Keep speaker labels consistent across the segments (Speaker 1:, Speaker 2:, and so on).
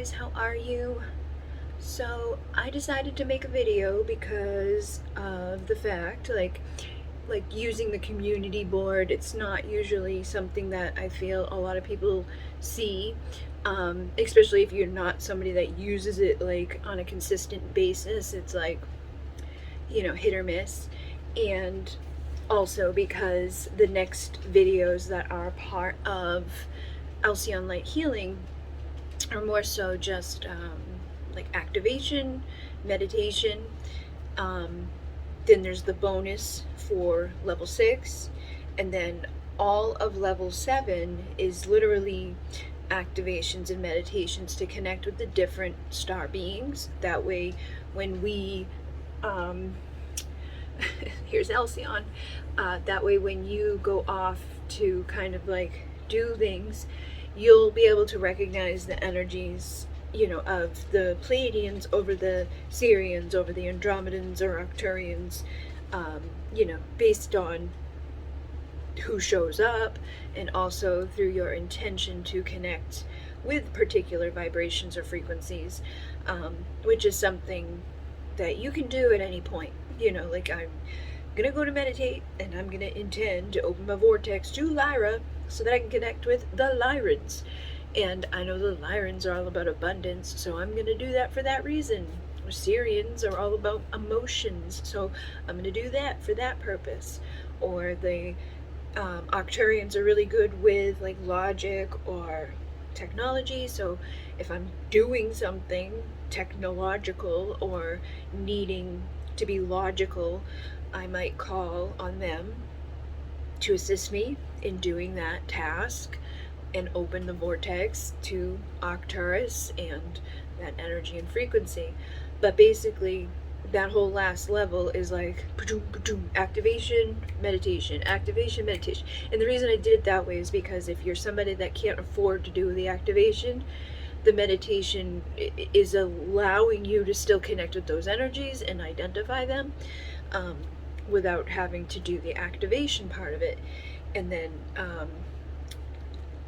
Speaker 1: guys, how are you? So I decided to make a video because of the fact like using the community board, it's not usually something that I feel a lot of people see, especially if you're not somebody that uses it like on a consistent basis. It's like, hit or miss. And also because the next videos that are part of Alcyone Light Healing are more so just like activation, meditation. Um, then there's the bonus for level 6, and then all of level 7 is literally activations and meditations to connect with the different star beings. That way, when we um, here's Alcyone. That way, when you go off to kind of like do things, you'll be able to recognize the energies, of the Pleiadians over the Sirians, over the Andromedans or Arcturians, based on who shows up, and also through your intention to connect with particular vibrations or frequencies, which is something that you can do at any point. Like I'm gonna go to meditate and I'm gonna intend to open my vortex to Lyra so that I can connect with the Lyrans. And I know the Lyrans are all about abundance, so I'm gonna do that for that reason. Syrians are all about emotions, so I'm gonna do that for that purpose. Or the Arcturians are really good with like logic or technology, so if I'm doing something technological or needing to be logical, I might call on them to assist me in doing that task and open the vortex to Arcturus and that energy and frequency. But basically, that whole last level is like activation, meditation, activation, meditation. And the reason I did it that way is because if you're somebody that can't afford to do the activation, the meditation is allowing you to still connect with those energies and identify them, without having to do the activation part of it. And then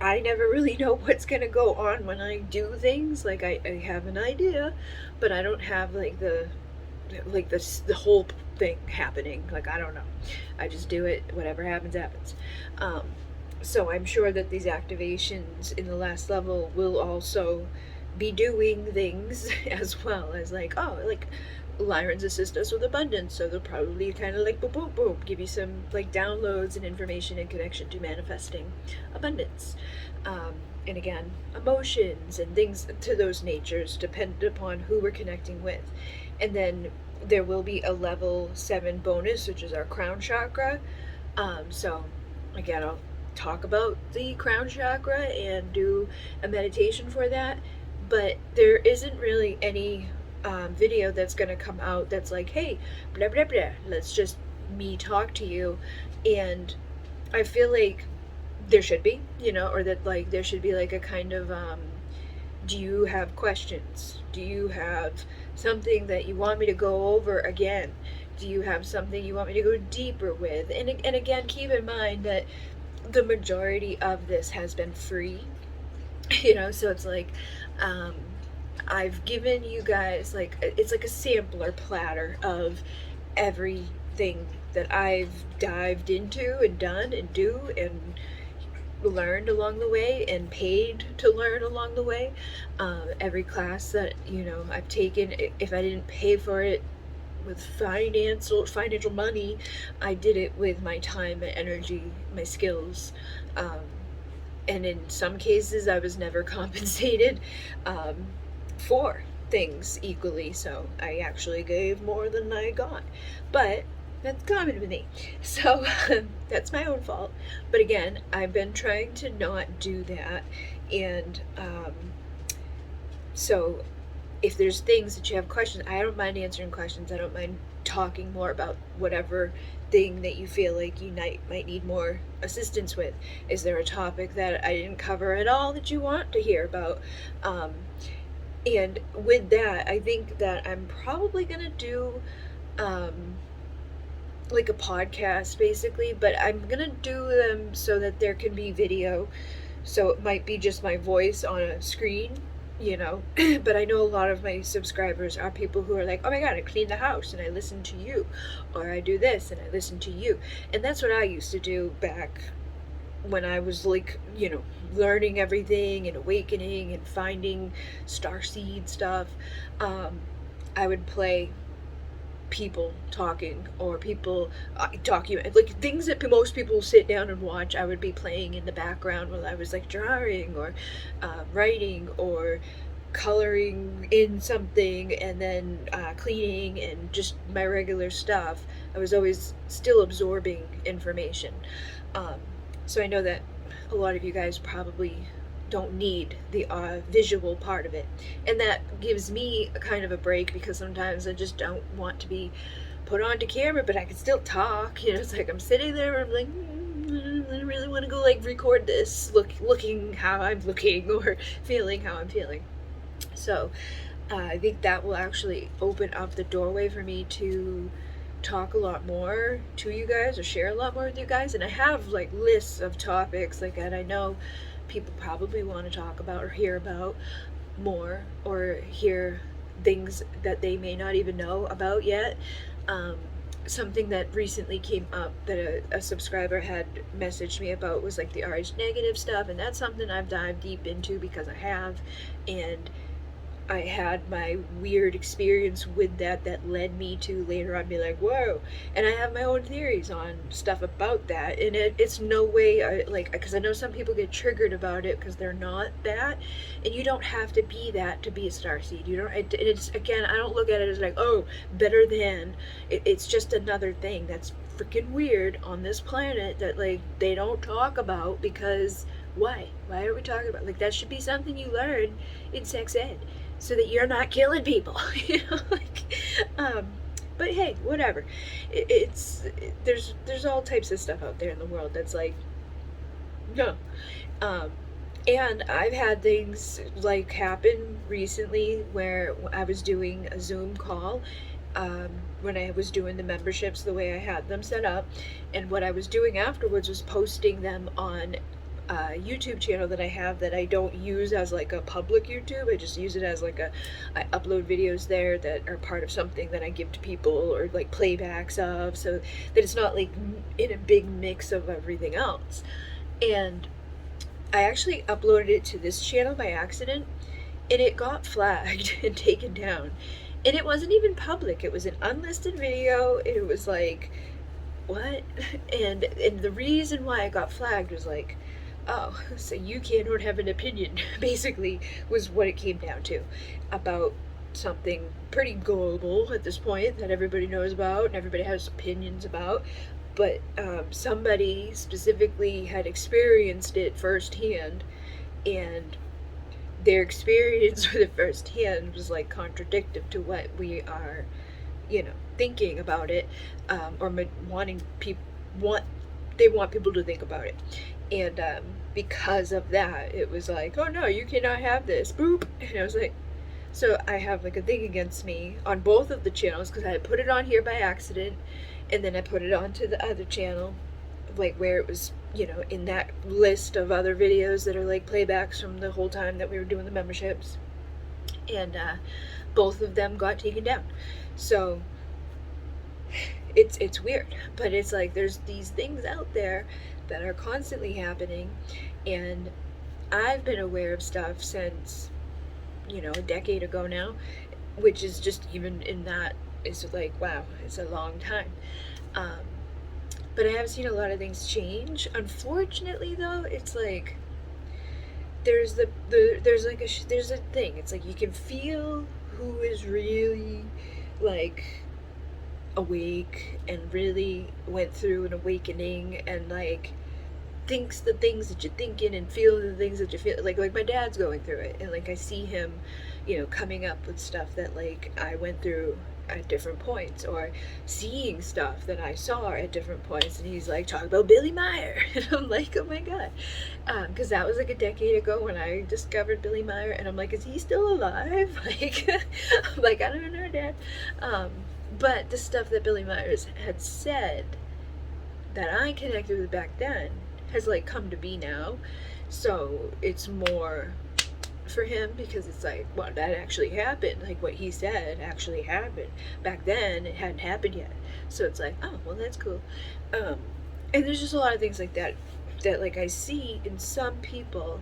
Speaker 1: I never really know what's going to go on when I do things. Like I have an idea, but I don't have like the whole thing happening. Like, I don't know. I just do it. Whatever happens, happens. So I'm sure that these activations in the last level will also be doing things as well as like, oh, like Lyrans assist us with abundance, so they'll probably kind of like boom, boom, boom, give you some like downloads and information in connection to manifesting abundance. And again, emotions and things to those natures depend upon who we're connecting with. And then there will be a level 7 bonus, which is our crown chakra. So again, I'll talk about the crown chakra and do a meditation for that, but there isn't really any video that's going to come out that's like, hey, blah blah blah, let's just me talk to you. And I feel like there should be, or that like there should be like a kind of do you have questions? Do you have something that you want me to go over again? Do you have something you want me to go deeper with? And again, keep in mind that the majority of this has been free, so it's like I've given you guys like, it's like a sampler platter of everything that I've dived into and done and do and learned along the way and paid to learn along the way. Every class that I've taken, if I didn't pay for it with financial money, I did it with my time, my energy, my skills, and in some cases I was never compensated for things equally, so I actually gave more than I got, but that's common with me, so that's my own fault. But again, I've been trying to not do that, and so if there's things that you have questions, I don't mind answering questions. I don't mind talking more about whatever thing that you feel like you might need more assistance with. Is there a topic that I didn't cover at all that you want to hear about? And with that, I think that I'm probably gonna do like a podcast basically, but I'm gonna do them so that there can be video. So it might be just my voice on a screen, you know. But I know a lot of my subscribers are people who are like, oh my god, I clean the house and I listen to you, or I do this and I listen to you. And that's what I used to do back when I was like, you know, learning everything and awakening and finding starseed stuff. um, I would play people talking, or people document, like things that most people sit down and watch. I would be playing in the background while I was like drawing, or writing, or coloring in something, and then cleaning, and just my regular stuff. I was always still absorbing information. um, so I know that a lot of you guys probably don't need the visual part of it. And that gives me a kind of a break, because sometimes I just don't want to be put onto camera, but I can still talk. You know, it's like I'm sitting there, I'm like, I really want to go like record this, looking how I'm looking, or feeling how I'm feeling. So I think that will actually open up the doorway for me to talk a lot more to you guys, or share a lot more with you guys. And I have like lists of topics like that I know people probably want to talk about or hear about more, or hear things that they may not even know about yet. um, Something that recently came up that a subscriber had messaged me about was like the RH negative stuff, and that's something I've dived deep into because I have. And I had my weird experience with that led me to later on be like, whoa. And I have my own theories on stuff about that. And it's no way, like, because I know some people get triggered about it because they're not that. And you don't have to be that to be a starseed. You don't, it's, again, I don't look at it as like, oh, better than. It's just another thing that's freaking weird on this planet that, like, they don't talk about because why? Why are we talking about? Like, that should be something you learn in sex ed, so that you're not killing people. You know, like, but hey, whatever. There's all types of stuff out there in the world that's like, no. um, and I've had things like happen recently where I was doing a Zoom call, when I was doing the memberships the way I had them set up, and what I was doing afterwards was posting them on YouTube channel that I have that I don't use as like a public YouTube. I just use it as like I upload videos there that are part of something that I give to people, or like playbacks of, so that it's not like in a big mix of everything else. And I actually uploaded it to this channel by accident, and it got flagged and taken down. And it wasn't even public. It was an unlisted video. And it was like, what? And the reason why it got flagged was like, oh, so you cannot have an opinion, basically, was what it came down to, about something pretty global at this point that everybody knows about and everybody has opinions about. But somebody specifically had experienced it firsthand, and their experience with it firsthand was like contradictory to what we are, you know, thinking about it, or wanting people they want people to think about it. And because of that, it was like, oh no, you cannot have this, boop. And I was like, so I have like a thing against me on both of the channels, because I had put it on here by accident, and then I put it onto the other channel, like where it was, you know, in that list of other videos that are like playbacks from the whole time that we were doing the memberships. And both of them got taken down. So it's weird, but it's like there's these things out there that are constantly happening, and I've been aware of stuff since, you know, a decade ago now, which is just, even in that, is like, wow, it's a long time. um, but I have seen a lot of things change. Unfortunately, though, it's like there's there's a thing. It's like you can feel who is really like awake and really went through an awakening, and like thinks the things that you're thinking and feeling the things that you feel, like my dad's going through it, and like I see him, you know, coming up with stuff that like I went through at different points, or seeing stuff that I saw at different points, and he's like talking about Billy Meyer, and I'm like, oh my god, because that was like a decade ago when I discovered Billy Meyer, and I'm like, is he still alive? Like, I'm like, I don't know, Dad. But the stuff that Billy Myers had said that I connected with back then has like come to be now, so it's more for him, because it's like, well, that actually happened. Like, what he said actually happened. Back then, it hadn't happened yet. So it's like, oh, well, that's cool. Um, and there's just a lot of things like that that, like, I see in some people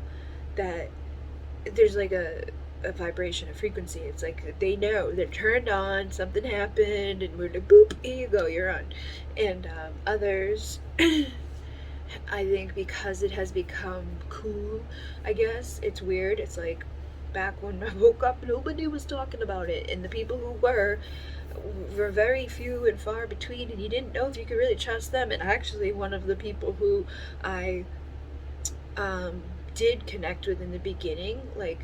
Speaker 1: that there's like a vibration, a frequency. It's like they know they're turned on, something happened, and we're like, boop, here you go, you're on. And others, I think because it has become cool, I guess, it's weird. It's like back when I woke up, nobody was talking about it, and the people who were very few and far between, and you didn't know if you could really trust them. And actually, one of the people who I um, did connect with in the beginning, like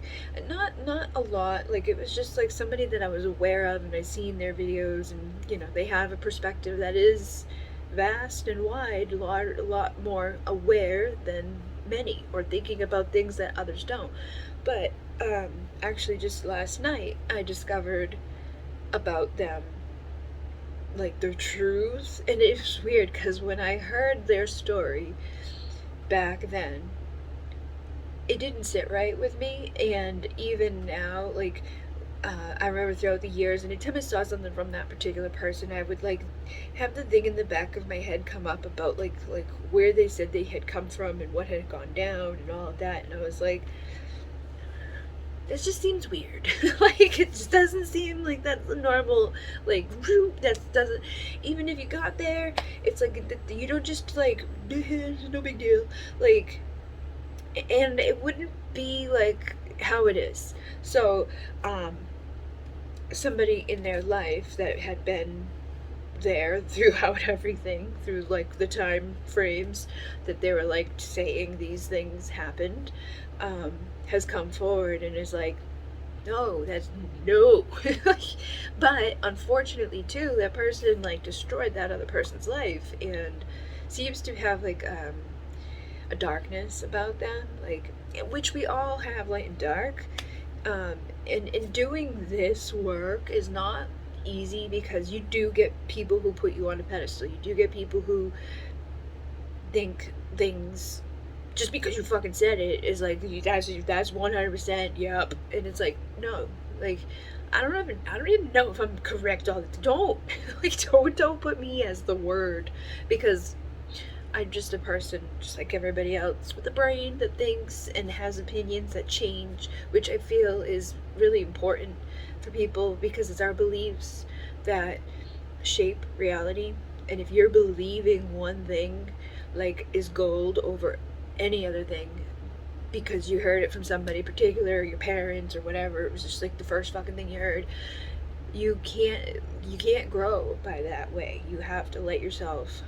Speaker 1: not a lot, like it was just like somebody that I was aware of, and I seen their videos, and they have a perspective that is vast and wide, a lot more aware than many, or thinking about things that others don't. But actually, just last night I discovered about them, like their truths. And it was weird because when I heard their story back then, it didn't sit right with me. And even now, like, I remember throughout the years, anytime I saw something from that particular person, I would like have the thing in the back of my head come up about like where they said they had come from and what had gone down and all of that. And I was like, this just seems weird. Like, it just doesn't seem like that's a normal, like, that doesn't, even if you got there, it's like you don't just like no big deal, like. And it wouldn't be like how it is. So somebody in their life that had been there throughout everything, through like the time frames that they were like saying these things happened, has come forward and is like, no, that's no. But unfortunately too, that person like destroyed that other person's life, and seems to have like a darkness about them, like, which we all have, light and dark. And doing this work is not easy, because you do get people who put you on a pedestal. You do get people who think things just because you fucking said it is like, that's 100% yep. And it's like, no, like, I don't even know if I'm correct all the time. Don't like don't put me as the word, because I'm just a person, just like everybody else, with a brain that thinks and has opinions that change, which I feel is really important for people, because it's our beliefs that shape reality. And if you're believing one thing, like, is gold over any other thing, because you heard it from somebody particular, your parents or whatever, it was just like the first fucking thing you heard, you can't grow by that way. You have to let yourself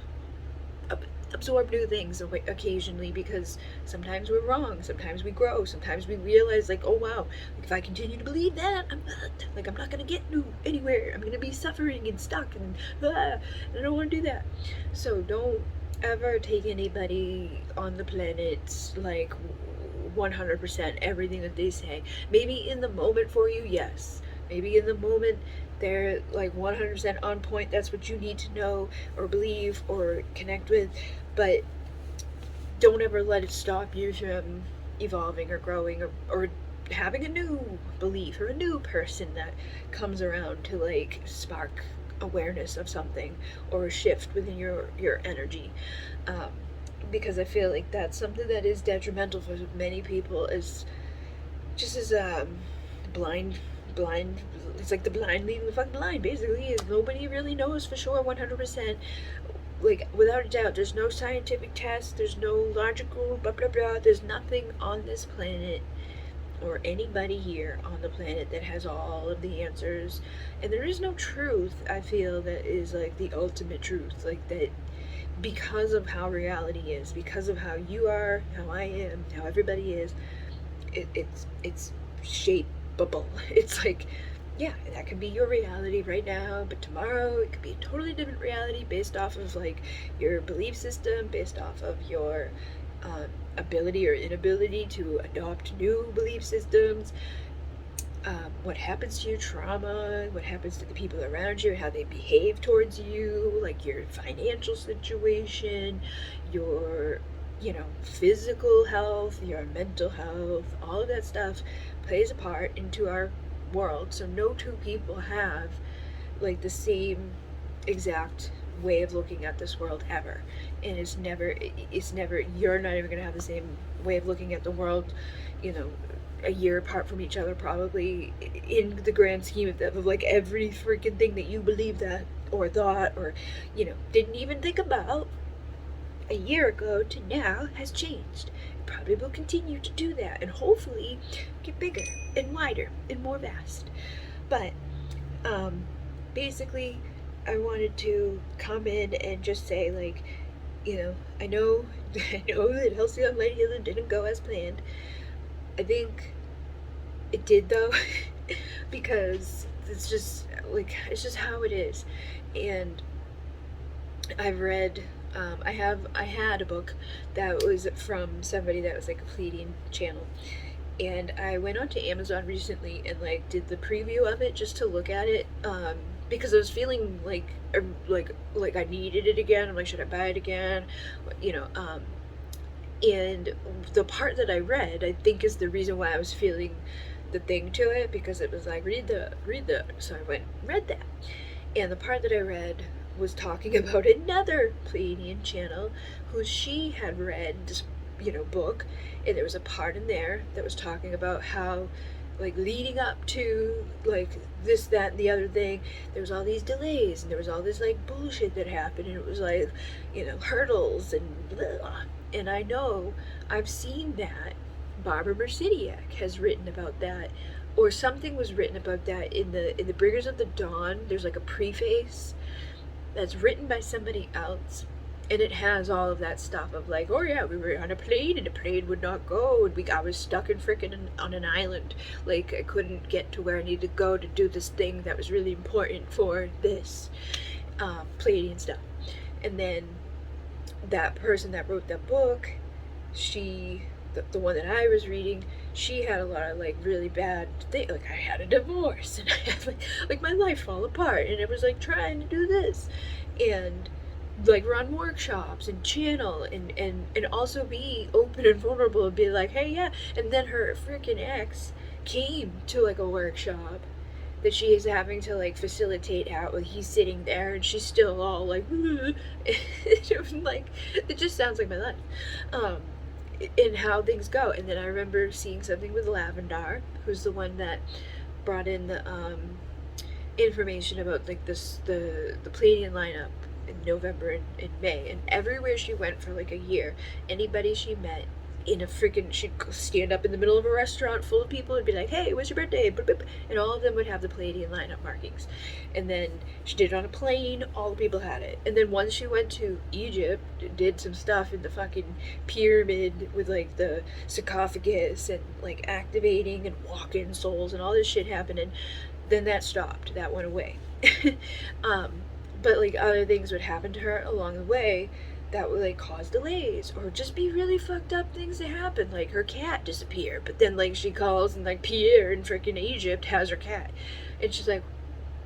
Speaker 1: absorb new things occasionally, because sometimes we're wrong, sometimes we grow, sometimes we realize, like, oh wow, like, if I continue to believe that, I'm not gonna get anywhere. I'm gonna be suffering and stuck, and I don't want to do that. So don't ever take anybody on the planet like 100% everything that they say. Maybe in the moment for you, yes. Maybe in the moment they're like 100% on point. That's what you need to know or believe or connect with. But don't ever let it stop you from evolving or growing, or having a new belief, or a new person that comes around to like spark awareness of something, or a shift within your energy. Because I feel like that's something that is detrimental for many people, is just as blind. It's like the blind leading the fucking blind, basically. Is nobody really knows for sure 100%, like, without a doubt. There's no scientific test, there's no logical blah blah blah, there's nothing on this planet or anybody here on the planet that has all of the answers. And there is no truth, I feel, that is like the ultimate truth, like that, because of how reality is, because of how you are, how I am, how everybody is. It's shapeable. It's like, yeah, that could be your reality right now, but tomorrow it could be a totally different reality, based off of like your belief system, based off of your ability or inability to adopt new belief systems, what happens to your trauma, what happens to the people around you, how they behave towards you, like your financial situation, your physical health, your mental health, all of that stuff plays a part into our world. So no two people have like the same exact way of looking at this world ever, and it's never you're not even gonna have the same way of looking at the world, you know, a year apart from each other, probably, in the grand scheme of like every freaking thing that you believe that or thought or, you know, didn't even think about a year ago to now has changed. It probably will continue to do that, and hopefully get bigger and wider and more vast. But basically, I wanted to come in and just say, like, you know, I know I know that Alcyone Light Healing didn't go as planned. I think it did though, because it's just how it is. And I've read, I had a book that was from somebody that was like a pleading channel, and I went onto Amazon recently and like did the preview of it just to look at it, because I was feeling like I needed it again. I'm like, should I buy it again? You know, and the part that I read, I think, is the reason why I was feeling the thing to it, because it was like, read the so I went and read that, and the part that I read was talking about another Pleiadian channel who she had read this, you know, book, and there was a part in there that was talking about how, like, leading up to like this, that, and the other thing, there was all these delays and there was all this like bullshit that happened, and it was like, you know, hurdles and blah. And I know I've seen that Barbara Mercidiak has written about that, or something was written about that in the Bringers of the Dawn. There's like a preface that's written by somebody else, and it has all of that stuff of like, oh yeah, we were on a plane and the plane would not go, and I was stuck in frickin' on an island, like I couldn't get to where I needed to go to do this thing that was really important for this Pleiadian stuff. And then that person that wrote that book, the one that I was reading, she had a lot of like really bad things. Like, I had a divorce and I had like my life fall apart, and it was like trying to do this and like run workshops and channel and also be open and vulnerable and be like, hey, yeah. And then her freaking ex came to like a workshop that she is having to like facilitate out, like he's sitting there and she's still all like it was like, it just sounds like my life, and how things go. And then I remember seeing something with Lavendar, who's the one that brought in the information about like the Pleiadian lineup in November and May, and everywhere she went for like a year, anybody she met in a freaking, she'd stand up in the middle of a restaurant full of people and be like, hey, what's your birthday? And all of them would have the Pleiadian lineup markings. And then she did it on a plane, all the people had it. And then once she went to Egypt, did some stuff in the fucking pyramid with like the sarcophagus and like activating and walk-in souls and all this shit happened, and then that stopped, that went away. But like other things would happen to her along the way that would like cause delays, or just be really fucked up things that happen, like her cat disappeared, but then like she calls and like Pierre in freaking Egypt has her cat, and she's like,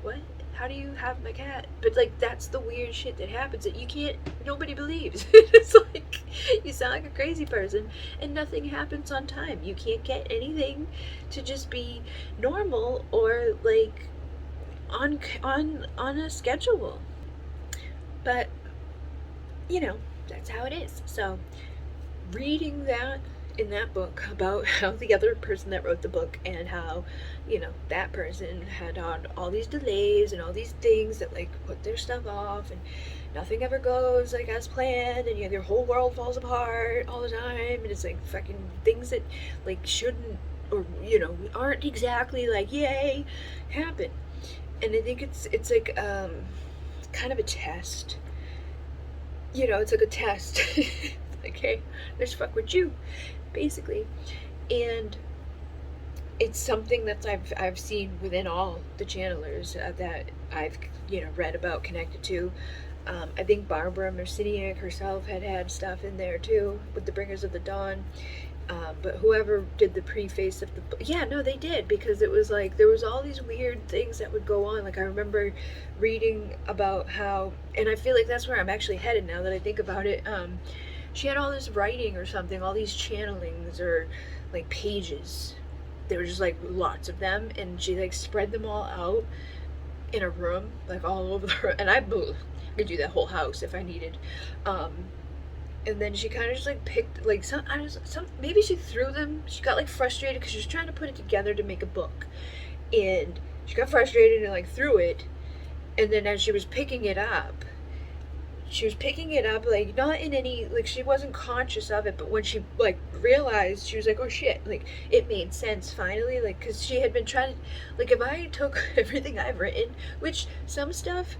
Speaker 1: what, how do you have my cat? But like, that's the weird shit that happens that you can't, nobody believes. It's like, you sound like a crazy person and nothing happens on time. You can't get anything to just be normal or like on a schedule. But you know, that's how it is. So reading that in that book about how the other person that wrote the book, and how, you know, that person had on all these delays and all these things that like put their stuff off, and nothing ever goes like as planned, and you know, their whole world falls apart all the time, and it's like fucking things that like shouldn't, or you know, aren't exactly like yay happen. And I think it's like kind of a test. You know, it's like a test. Like, hey, let's fuck with you, basically. And it's something that I've seen within all the channelers that I've, you know, read about, connected to. I think Barbara Mercidiak herself had stuff in there too with the Bringers of the Dawn. But whoever did the preface of the book, yeah, no, they did, because it was like there was all these weird things that would go on. Like I remember reading about how, and I feel like that's where I'm actually headed now that I think about it. She had all this writing or something, all these channelings or like pages there were just like lots of them, and she like spread them all out in a room, like all over the room. And I could do that whole house if I needed. And then she kind of just like picked like some maybe she threw them. She got like frustrated because she was trying to put it together to make a book, and she got frustrated and like threw it. And then as she was picking it up, like not in any, like she wasn't conscious of it, but when she like realized, she was like, oh shit, like it made sense finally, like because she had been trying to, like if I took everything I've written, which some stuff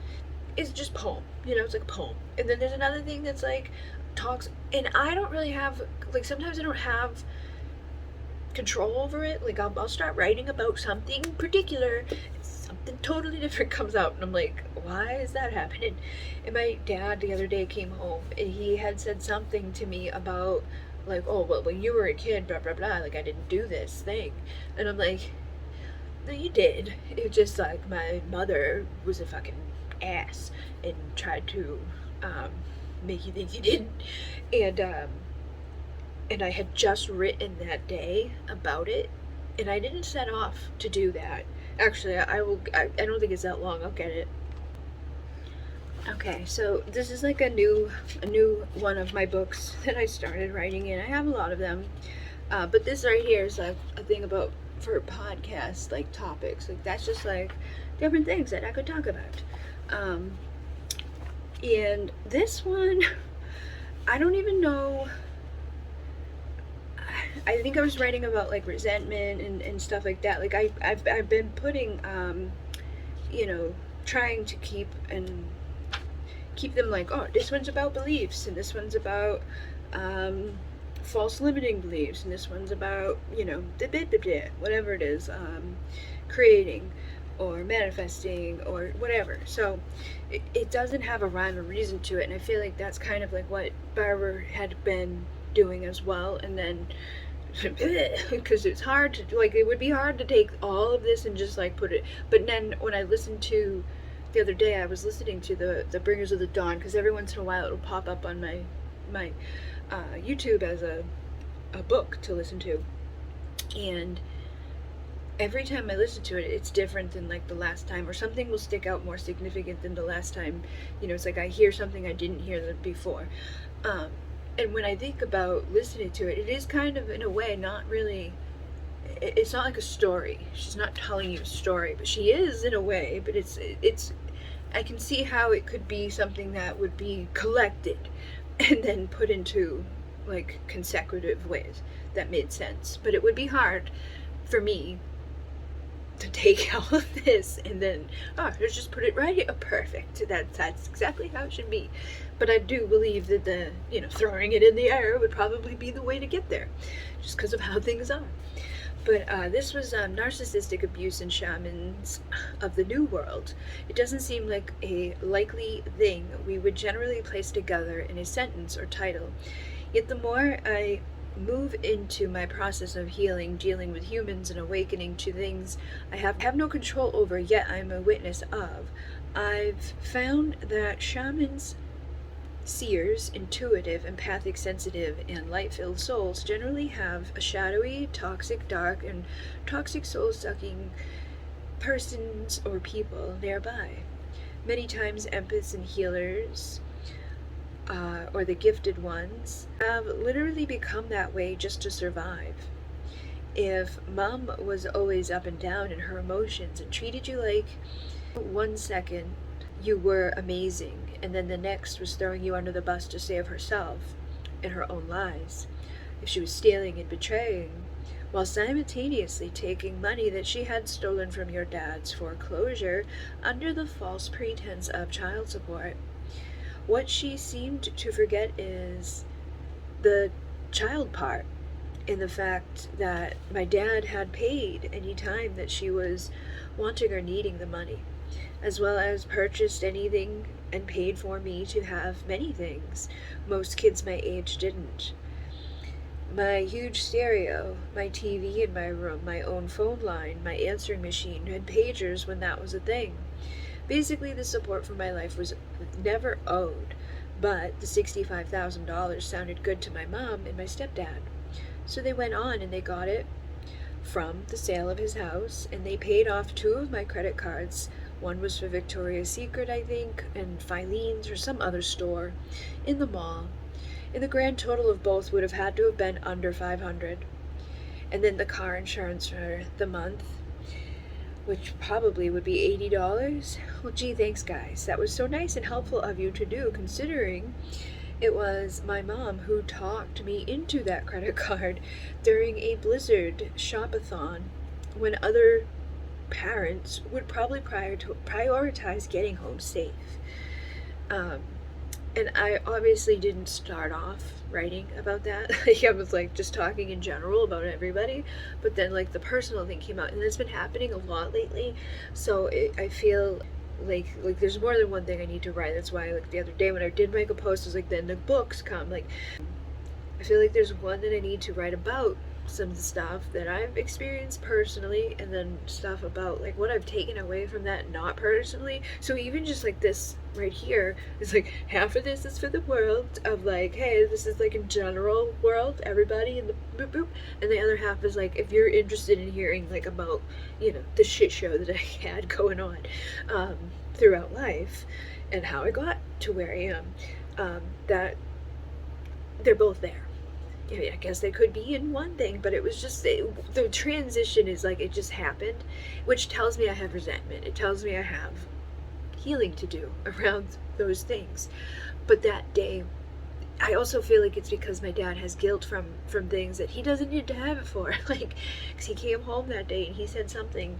Speaker 1: is just poem, it's like a poem, and then there's another thing that's like talks, and I don't really have, like sometimes I don't have control over it. Like I'll start writing about something particular, something totally different comes out, and I'm like, why is that happening? And my dad the other day came home, and he had said something to me about like, oh well, when you were a kid, blah blah blah, like I didn't do this thing. And I'm like, no, you did. It just like my mother was a fucking ass and tried to make you think you didn't. And I had just written that day about it, and I didn't set off to do that. Actually, I don't think it's that long. I'll get it. Okay, so this is like a new one of my books that I started writing in. I have a lot of them, but this right here is like a thing about for podcasts, like topics. Like that's just like different things that I could talk about. And this one, I don't even know. I think I was writing about like resentment and stuff like that. Like I've been putting, trying to keep them like, oh, this one's about beliefs, and this one's about false limiting beliefs, and this one's about, whatever it is, creating or manifesting or whatever. So it doesn't have a rhyme or reason to it, and I feel like that's kind of like what Barbara had been doing as well. And then because it's hard to, like, it would be hard to take all of this and just like put it, but then when I listened to the other day, I was listening to the Bringers of the Dawn, because every once in a while it'll pop up on my YouTube as a book to listen to, and every time I listen to it, it's different than like the last time, or something will stick out more significant than the last time. It's like I hear something I didn't hear before. And when I think about listening to it, it is kind of, in a way, not really, it's not like a story. She's not telling you a story, but she is in a way, but it's I can see how it could be something that would be collected and then put into like consecutive ways that made sense. But it would be hard for me to take all of this and then, let's just put it right here. Oh, perfect. That's exactly how it should be. But I do believe that the, throwing it in the air would probably be the way to get there, just because of how things are. But this was narcissistic abuse and shamans of the New World. It doesn't seem like a likely thing we would generally place together in a sentence or title. Yet the more I move into my process of healing, dealing with humans and awakening to things I have no control over, yet I'm a witness of, I've found that shamans, seers, intuitive, empathic, sensitive, and light-filled souls generally have a shadowy, toxic, dark, and toxic soul-sucking persons or people nearby. Many times empaths and healers, or the gifted ones, have literally become that way just to survive. If Mom was always up and down in her emotions and treated you like 1 second you were amazing, and then the next was throwing you under the bus to save herself and her own lies, if she was stealing and betraying, while simultaneously taking money that she had stolen from your dad's foreclosure under the false pretense of child support, what she seemed to forget is the child part, in the fact that my dad had paid any time that she was wanting or needing the money, as well as purchased anything and paid for me to have many things most kids my age didn't. My huge stereo, my TV in my room, my own phone line, my answering machine, and pagers when that was a thing. Basically, the support for my life was never owed, but the $65,000 sounded good to my mom and my stepdad. So they went on and they got it from the sale of his house, and they paid off 2 of my credit cards. One was for Victoria's Secret, I think, and Filene's or some other store in the mall. And the grand total of both would have had to have been under $500. And then the car insurance for the month, which probably would be $80. Well, gee, thanks, guys. That was so nice and helpful of you to do, considering it was my mom who talked me into that credit card during a Blizzard shop-a-thon when other parents would probably prioritize getting home safe. And I obviously didn't start off writing about that. I was like just talking in general about everybody, but then like the personal thing came out, and it's been happening a lot lately. So I feel like there's more than one thing I need to write. That's why like the other day when I did make a post, I was like, then the books come. Like I feel like there's one that I need to write about some of the stuff that I've experienced personally, and then stuff about like what I've taken away from that not personally. So even just like this right here is like half of this is for the world of like, hey, this is like in general world, everybody in the boop boop, and the other half is like if you're interested in hearing like about, you know, the shit show that I had going on throughout life and how I got to where I am, that they're both there. I guess they could be in one thing, but it was just the transition is like it just happened, which tells me I have resentment. It tells me I have healing to do around those things. But that day, I also feel like it's because my dad has guilt from things that he doesn't need to have it for. Like, because he came home that day and he said something,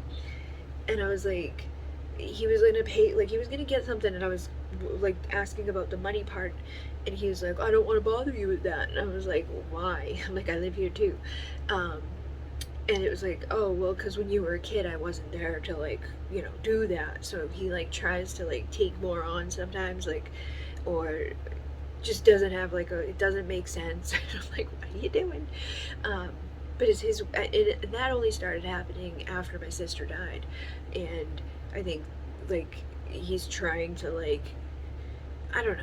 Speaker 1: and I was like, he was gonna pay, like he was gonna get something, and I was like asking about the money part, and he was like, I don't want to bother you with that. And I was like, why? I'm like, I live here too. And it was like, oh, well, because when you were a kid, I wasn't there to like, you know, do that. So he like tries to like take more on sometimes, like, or just doesn't have like it doesn't make sense. I'm like, what are you doing? But it's his, and that only started happening after my sister died. And I think like he's trying to like, I don't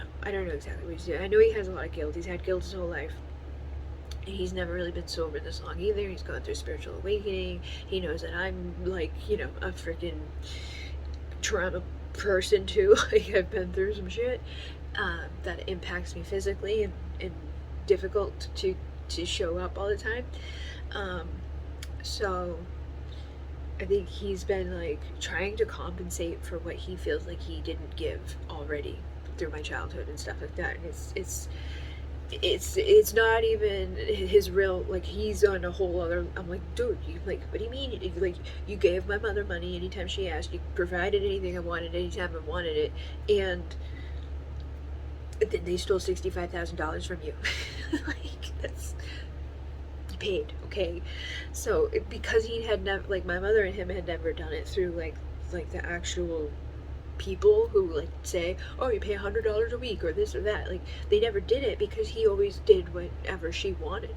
Speaker 1: know exactly what he's doing. I know he has a lot of guilt. He's had guilt his whole life. And he's never really been sober this long either. He's gone through spiritual awakening. He knows that I'm like, you know, a freaking trauma person too. Like I've been through some shit that impacts me physically and difficult to show up all the time. So I think he's been like trying to compensate for what he feels like he didn't give already through my childhood and stuff like that. And it's not even his real, like he's on a whole other, I'm like, dude, you like, what do you mean? Like you gave my mother money anytime she asked, you provided anything I wanted anytime I wanted it, and then they stole $65,000 from you. Like that's, you paid, okay? So because he had never, like my mother and him had never done it through like the actual people who like say, oh, you pay $100 a week or this or that, like they never did it because he always did whatever she wanted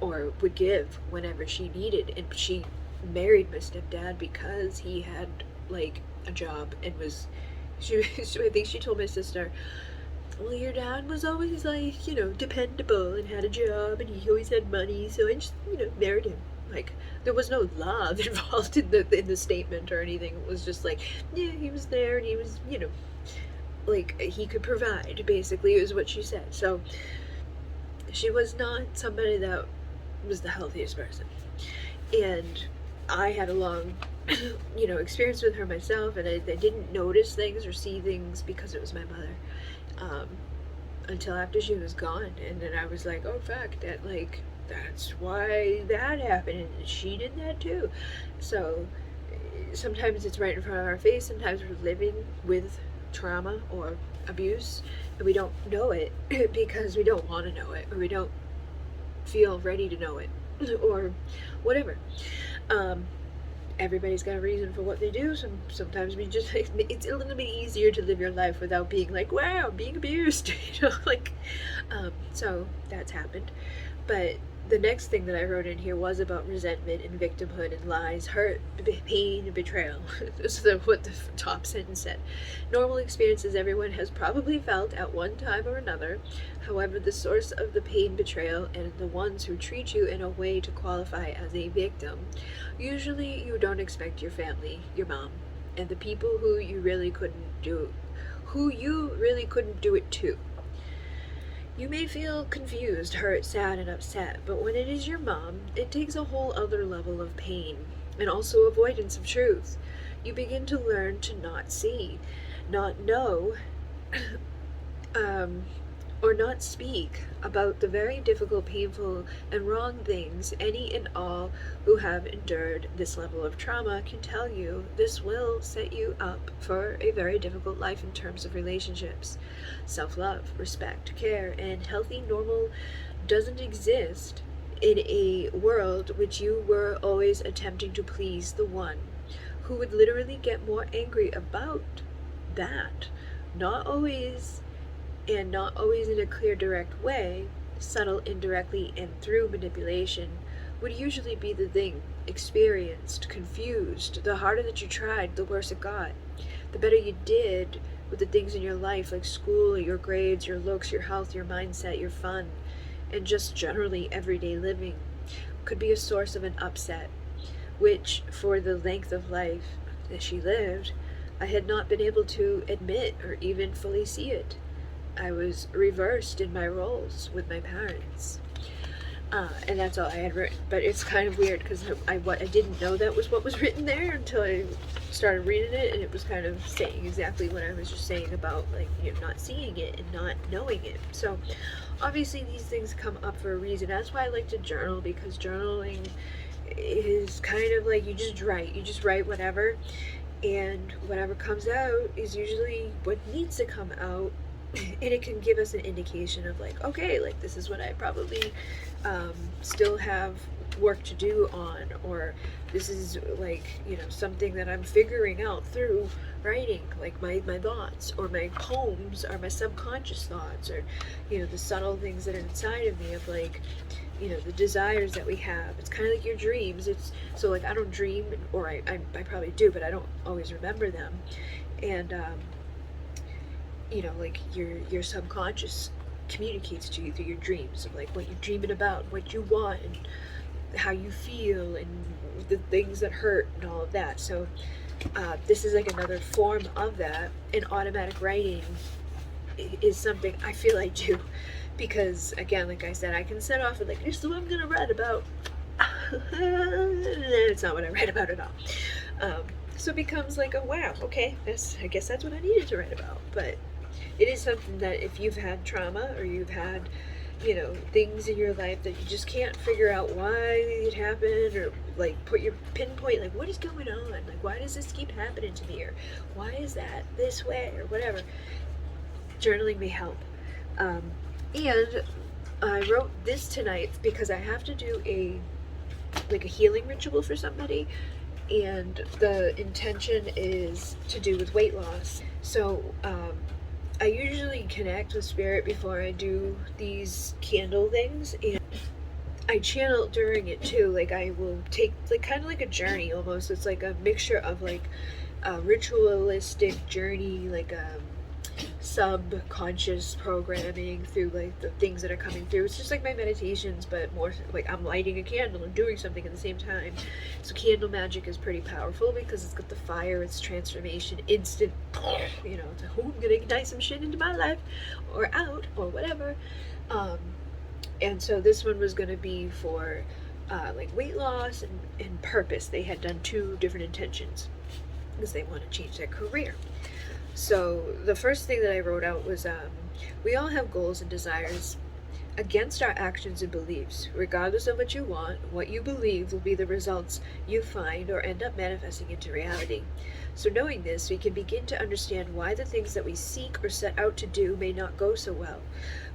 Speaker 1: or would give whenever she needed. And she married my stepdad because he had like a job and was I think she told my sister, well, your dad was always like, you know, dependable and had a job and he always had money, so I just, you know, married him. Like there was no love involved in the statement or anything. It was just like, yeah, he was there and he was, you know, like he could provide, basically is what she said. So she was not somebody that was the healthiest person. And I had a long, you know, experience with her myself, and I didn't notice things or see things because it was my mother, until after she was gone. And then I was like, oh fuck, that like, that's why that happened, and she did that too. So sometimes it's right in front of our face, sometimes we're living with trauma or abuse and we don't know it because we don't want to know it, or we don't feel ready to know it, or whatever. Everybody's got a reason for what they do. Sometimes we just, it's a little bit easier to live your life without being like, wow, I'm being abused, you know, like, so that's happened. But the next thing that I wrote in here was about resentment and victimhood and lies, hurt, pain, and betrayal. This is what the top sentence said. Normal experiences everyone has probably felt at one time or another. However, the source of the pain, betrayal, and the ones who treat you in a way to qualify as a victim, usually you don't expect your family, your mom, and the people who you really couldn't do it to. You may feel confused, hurt, sad, and upset, but when it is your mom, it takes a whole other level of pain, and also avoidance of truth. You begin to learn to not see, not know, or not speak about the very difficult, painful, and wrong things any and all who have endured this level of trauma can tell you. This will set you up for a very difficult life in terms of relationships. Self-love, respect, care, and healthy, normal doesn't exist in a world which you were always attempting to please the one who would literally get more angry about that. Not always in a clear, direct way, subtle, indirectly, and through manipulation, would usually be the thing experienced, confused. The harder that you tried, the worse it got. The better you did with the things in your life, like school, your grades, your looks, your health, your mindset, your fun, and just generally everyday living, could be a source of an upset, which, for the length of life that she lived, I had not been able to admit or even fully see it. I was reversed in my roles with my parents. And that's all I had written. But it's kind of weird because I didn't know that was what was written there until I started reading it, and it was kind of saying exactly what I was just saying about, like, not seeing it and not knowing it. So obviously these things come up for a reason. That's why I like to journal, because journaling is kind of like you just write whatever, and whatever comes out is usually what needs to come out. And it can give us an indication of, like, okay, like, this is what I probably still have work to do on, or this is, like, something that I'm figuring out through writing, like my thoughts, or my poems, or my subconscious thoughts, or the subtle things that are inside of me, of, like, the desires that we have. It's kind of like your dreams. It's so, like, I don't dream, or I probably do, but I don't always remember them. And like, your subconscious communicates to you through your dreams of, like, what you're dreaming about, what you want, and how you feel, and the things that hurt, and all of that. So this is like another form of that. And automatic writing is something I feel I do, because, again, like I said, I can set off with, like, this is what I'm gonna write about. It's not what I write about at all. So it becomes like, oh wow, okay, I guess that's what I needed to write about. But it is something that, if you've had trauma, or you've had, things in your life that you just can't figure out why it happened, or, like, pinpoint, like, what is going on? Like, why does this keep happening to me? Or why is that this way? Or whatever. Journaling may help. And I wrote this tonight because I have to do a healing ritual for somebody, and the intention is to do with weight loss. So I usually connect with spirit before I do these candle things, and I channel during it too. Like, I will take, like, kind of like a journey almost. It's like a mixture of, like, a ritualistic journey, like a subconscious programming through, like, the things that are coming through. It's just like my meditations, but more like I'm lighting a candle and doing something at the same time. So candle magic is pretty powerful because it's got the fire, it's transformation, instant, it's like, oh, I'm gonna ignite some shit into my life, or out, or whatever. And so this one was gonna be for like weight loss and purpose. They had done 2 different intentions because they want to change their career. So the first thing that I wrote out was, we all have goals and desires against our actions and beliefs. Regardless of what you want, what you believe will be the results you find or end up manifesting into reality. So knowing this, we can begin to understand why the things that we seek or set out to do may not go so well.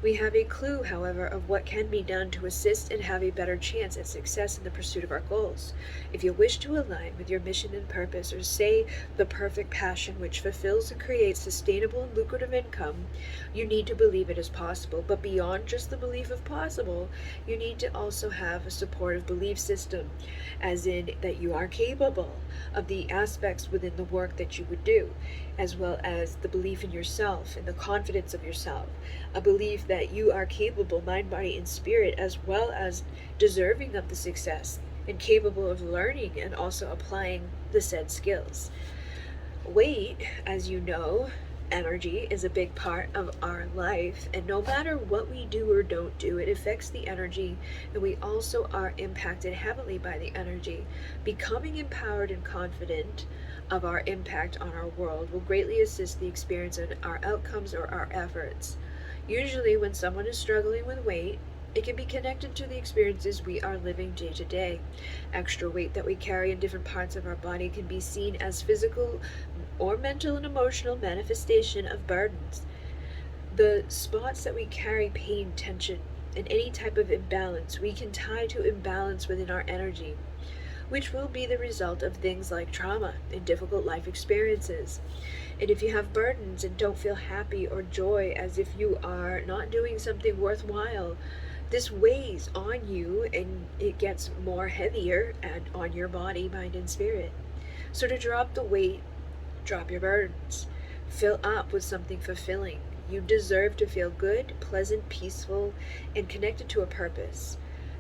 Speaker 1: We have a clue, however, of what can be done to assist and have a better chance at success in the pursuit of our goals. If you wish to align with your mission and purpose, or say the perfect passion which fulfills and creates sustainable and lucrative income, you need to believe it is possible. But beyond just the belief of possible, you need to also have a supportive belief system, as in that you are capable of the aspects within the work that you would do, as well as the belief in yourself and the confidence of yourself, a belief that you are capable, mind, body, and spirit, as well as deserving of the success and capable of learning and also applying the said skills. Weight, as you know, energy is a big part of our life, and no matter what we do or don't do, it affects the energy, and we also are impacted heavily by the energy. Becoming empowered and confident of our impact on our world will greatly assist the experience of our outcomes or our efforts. Usually when someone is struggling with weight, it can be connected to the experiences we are living day to day. Extra weight that we carry in different parts of our body can be seen as physical or mental and emotional manifestation of burdens. The spots that we carry pain, tension, and any type of imbalance we can tie to imbalance within our energy, which will be the result of things like trauma and difficult life experiences. And if you have burdens and don't feel happy or joy, as if you are not doing something worthwhile, this weighs on you and it gets more heavier and on your body, mind, and spirit. So to drop the weight, drop your burdens. Fill up with something fulfilling. You deserve to feel good, pleasant, peaceful, and connected to a purpose.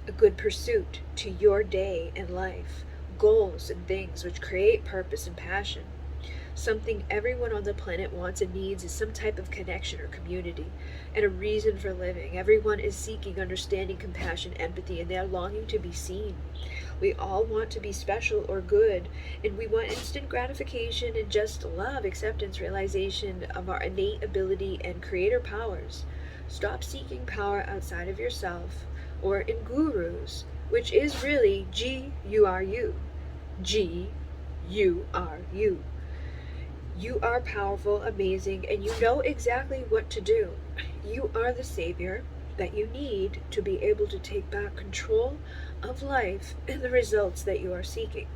Speaker 1: A good pursuit to your day and life. Goals and things which create purpose and passion. Something everyone on the planet wants and needs is some type of connection or community, and a reason for living. Everyone is seeking understanding, compassion, empathy, and they are longing to be seen. We all want to be special or good, and we want instant gratification and just love, acceptance, realization of our innate ability and creator powers. Stop seeking power outside of yourself or in gurus, which is really G-U-R-U. G-U-R-U. You are powerful, amazing, and you know exactly what to do. You are the savior that you need to be able to take back control of life and the results that you are seeking.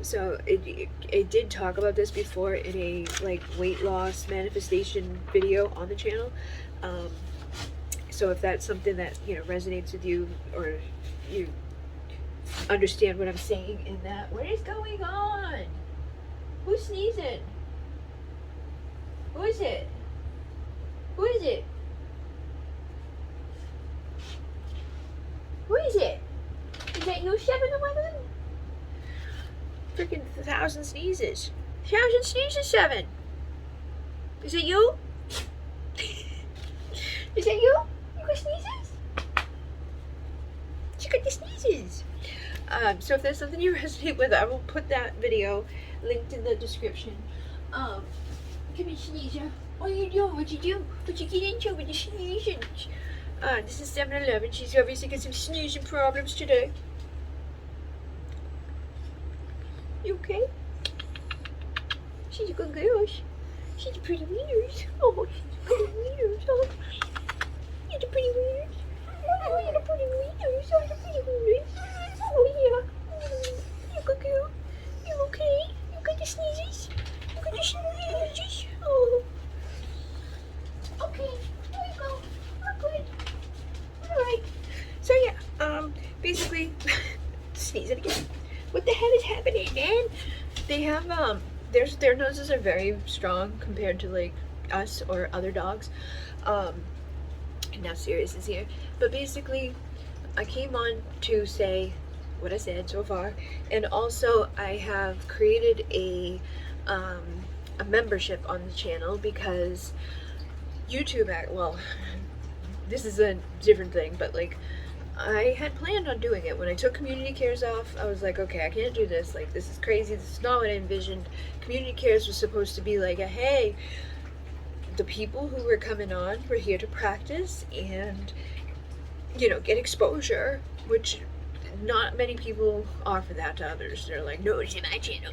Speaker 1: So it did talk about this before in a weight loss manifestation video on the channel. So if that's something that resonates with you, or you understand what I'm saying in that, what is going on? Who's sneezing? Who is it? Who is it? Who is it? Is that you, 7-Eleven? Freaking 1,000 sneezes. 1,000 sneezes, 7. Is it you? Is that you? You got sneezes? You got the sneezes. So if there's something you resonate with, I will put that video linked in the description. Come here, sneezer. What are you doing? What you do? What you get into with the sneezing? This is 7-Eleven. She's obviously got some sneezing problems today. You okay? She's a good girl. She's a pretty wieners. Oh, she's a pretty wieners. Oh, you're the pretty wieners. Oh, you're the pretty wieners. Oh, the pretty wieners. Oh, yeah. You're a good girl. You okay? You got the sneezes? You got the sneezes? Oh. Okay, there you go. Oh, good. Alright. So yeah, basically, sneezing again. What the hell is happening, man? They have, their noses are very strong compared to, us or other dogs. Now Sirius is here. But basically, I came on to say what I said so far, and also I have created a membership on the channel because YouTube, this is a different thing, but I had planned on doing it. When I took community cares off, I was like, okay, I can't do this. This is crazy. This is not what I envisioned. Community cares was supposed to be hey, the people who were coming on were here to practice and, get exposure, which not many people offer that to others. They're like, no, it's in my channel.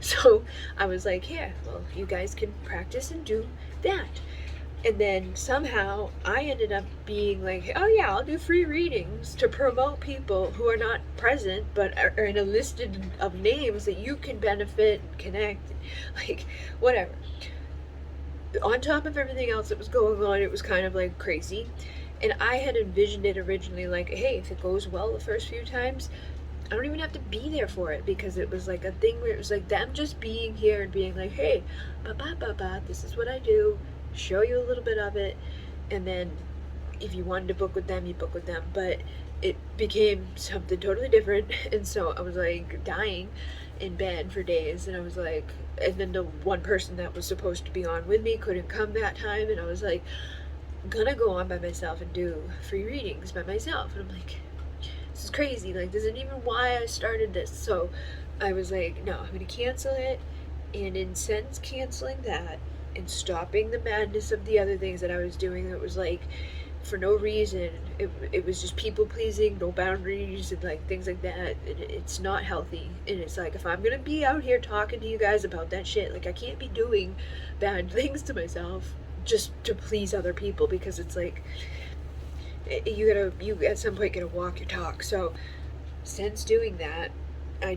Speaker 1: So I was like, here, well, you guys can practice and do that. And then somehow I ended up being like, oh yeah, I'll do free readings to promote people who are not present but are in a list of names that you can benefit and connect, like whatever. On top of everything else that was going on, it was kind of like crazy. And I had envisioned it originally like, hey, if it goes well the first few times, I don't even have to be there for it, because it was like a thing where it was like them just being here and being like, hey, this is what I do, show you a little bit of it, and then if you wanted to book with them, you book with them. But it became something totally different, and so I was like dying in bed for days, and I was like, and then the one person that was supposed to be on with me couldn't come that time, and I was like, I'm gonna go on by myself and do free readings by myself. And I'm like, this is crazy, like this isn't even why I started this. So I was like, no, I'm gonna cancel it. And in sense canceling that and stopping the madness of the other things that I was doing, that was like for no reason, it was just people pleasing, no boundaries, and like things like that. It's not healthy. And it's like, if I'm gonna be out here talking to you guys about that shit, like I can't be doing bad things to myself just to please other people, because it's like you at some point gotta walk your talk. So since doing that, I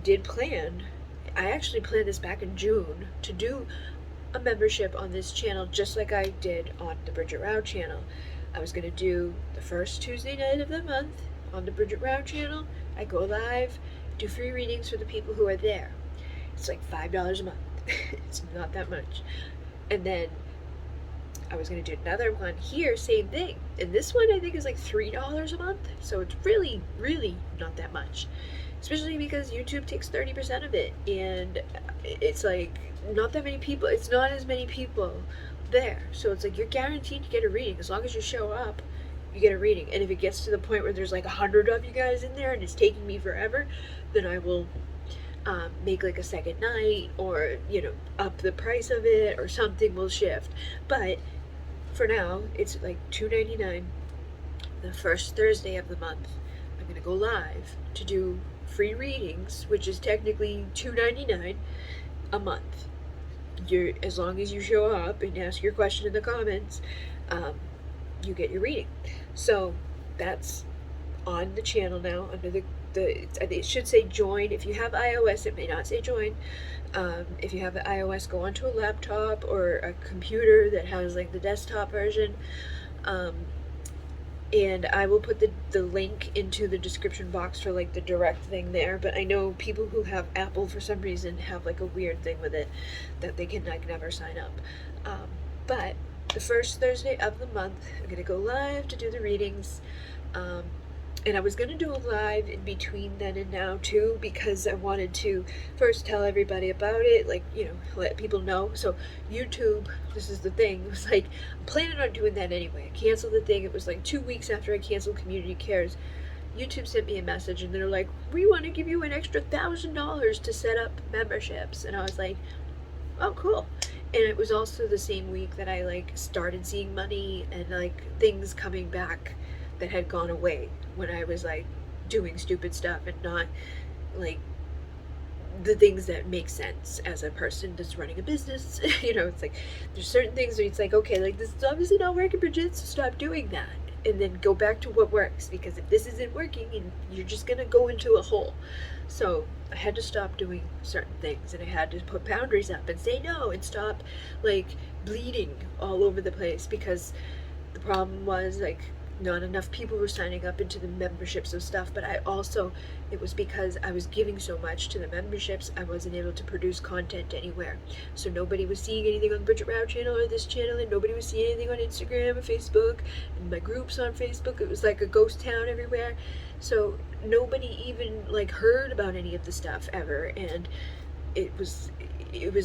Speaker 1: actually planned this back in June to do a membership on this channel, just like I did on the Bridget Rao channel. I was gonna do the first Tuesday night of the month on the Bridget Rao channel. I go live, do free readings for the people who are there. It's like $5 a month. It's not that much. And then I was going to do another one here, same thing. And this one I think is like $3 a month. So it's really, really not that much. Especially because YouTube takes 30% of it. And it's like not that many people, it's not as many people there. So it's like you're guaranteed to get a reading. As long as you show up, you get a reading. And if it gets to the point where there's like 100 of you guys in there and it's taking me forever, then I will make like a second night, or up the price of it, or something will shift. But for now, it's like $2.99 the first Thursday of the month. I'm gonna go live to do free readings, which is technically $2.99 a month. As long as you show up and ask your question in the comments, you get your reading. So that's on the channel now under it should say join. If you have iOS, it may not say join. If you have the iOS, go onto a laptop or a computer that has like the desktop version, and I will put the link into the description box for like the direct thing there. But I know people who have Apple for some reason have like a weird thing with it that they can like never sign up. But the first Thursday of the month, I'm gonna go live to do the readings. And I was going to do a live in between then and now too, because I wanted to first tell everybody about it, like, let people know. So YouTube, this is the thing, it was like, I'm planning on doing that anyway. I canceled the thing. It was like 2 weeks after I canceled Community Cares. YouTube sent me a message and they're like, we want to give you an extra $1,000 to set up memberships. And I was like, oh, cool. And it was also the same week that I like started seeing money and like things coming back that had gone away when I was like doing stupid stuff and not like the things that make sense as a person that's running a business. It's like there's certain things where it's like, okay, like this is obviously not working, Bridget, so stop doing that and then go back to what works, because if this isn't working, and you're just gonna go into a hole. So I had to stop doing certain things, and I had to put boundaries up and say no and stop like bleeding all over the place, because the problem was like not enough people were signing up into the memberships of stuff. But it was because I was giving so much to the memberships, I wasn't able to produce content anywhere. So nobody was seeing anything on the Bridget Rao channel or this channel, and nobody was seeing anything on Instagram or Facebook, and my groups on Facebook, it was like a ghost town everywhere. So nobody even like heard about any of the stuff ever, and it was